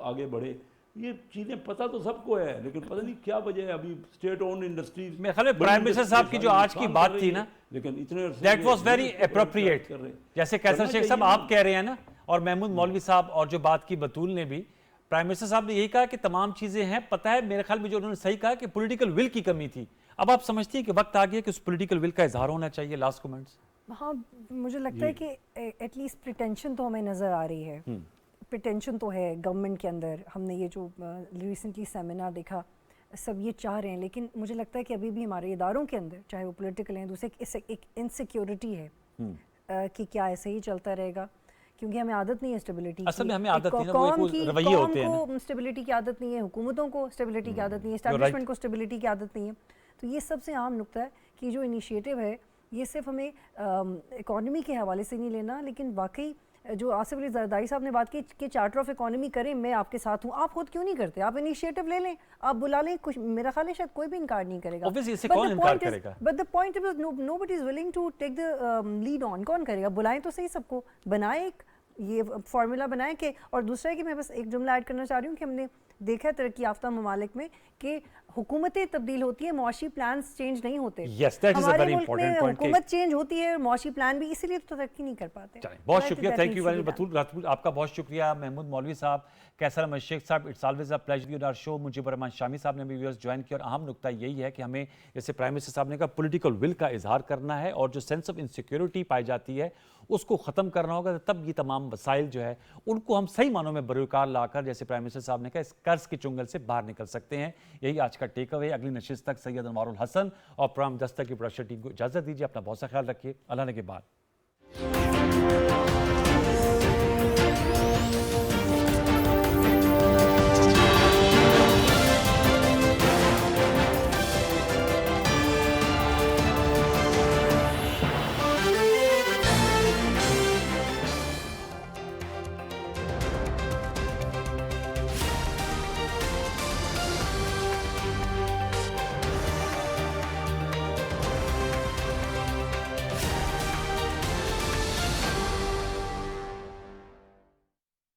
आगे बढ़े। ये चीज़ें पता तो सबको है, लेकिन पता नहीं क्या वजह है अभी स्टेट ओन इंडस्ट्रीज मेरे ख्याल में प्राइम मिनिस्टर साहब की जो आज की बात थी ना, लेकिन इतने दैट वाज वेरी एप्रोप्रिएट। जैसे कैसर शेख साहब आप कह रहे हैं ना, और महमूद मौलवी साहब, और जो बात की बतूल ने भी, प्राइम मिनिस्टर साहब ने यही कहा कि तमाम चीजें हैं। पता है मेरे ख्याल में जो उन्होंने सही कहा कि पॉलिटिकल विल की कमी थी। अब आप समझती है कि वक्त आ गया कि उस पॉलिटिकल विल का इजहार होना चाहिए। Last comments. हाँ, मुझे लगता है कि एटलीस्ट प्रिटेंशन तो हमें नज़र आ रही है, प्रिटेंशन तो है गवर्नमेंट के अंदर। हमने ये जो रिसेंटली सेमिनार देखा, सब ये चाह रहे हैं, लेकिन मुझे लगता है कि अभी भी हमारे इदारों के अंदर, चाहे वो पॉलिटिकल हैं, दूसरे एक इनसिक्योरिटी है कि क्या ऐसे ही चलता रहेगा, क्योंकि हमें आदत नहीं है स्टेबिलिटी की। असल में हमें आदत नहीं है, वो एक रवैये होते हैं ना। स्टेबिलिटी की आदत नहीं है, हुकूमतों को स्टेबिलिटी की आदत नहीं है, एस्टैब्लिशमेंट को स्टेबिलिटी की आदत नहीं है। तो ये सबसे आम नुक्ता है कि जो इनिशिएटिव है ये सिर्फ हमें इकॉनमी के हवाले से नहीं लेना, लेकिन वाकई जो आसिफ अली जरदारी साहब ने बात की कि चार्टर ऑफ इकोनॉमी करें, मैं आपके साथ हूँ। आप खुद क्यों नहीं करते? आप इनिशिएटिव ले लें, आप बुला लें, कुछ मेरा ख्याल है शायद कोई भी इनकार नहीं करेगा। But the point is nobody is willing to take the lead on. कौन करेगा? बुलाएं तो सही सबको, बनाए एक ये फार्मूला बनाए कि। और दूसरा है कि मैं बस एक जुमला ऐड करना चाह रही हूँ कि हमने देखा है तरक्की याफ्ता ममालिक में कि हुकूमतें तब्दील होती है, मुआशी प्लान चेंज नहीं होते। हमारे मुल्क में हुकूमत चेंज होती है, मुआशी प्लान भी, इसीलिए तो तरक्की नहीं कर पाते। बहुत शुक्रिया, थैंक यू बतूल रातूल, आपका बहुत शुक्रिया। महमूद मौलवी साहब, कैसर अहमद शेख साहब, it's always a pleasure in our show. Mujibur Rehman Shami साहब ने भी व्यूअर्स ज्वाइन किया। और अहम नुकता यही है कि हमें, जैसे प्राइम मिनिस्टर साहब ने कहा, पॉलिटिकल विल का इजहार करना है और जो सेंस ऑफ इनसिक्योरिटी पाई जाती है उसको ख़त्म करना होगा। तब ये तमाम वसाइल जो है उनको हम सही मानों में बरूकार लाकर, जैसे प्राइम मिनिस्टर साहब ने कहा, इस कर्ज के चुंगल से बाहर निकल सकते हैं। यही आज का टेक अवे। अगली नशिस्त तक सैयद अनवारुल हसन और प्रोग्राम दस्तक की प्रोडक्शन टीम को इजाज़त दीजिए। अपना बहुत सा ख्याल रखिए। अल्लाह ने के बाद।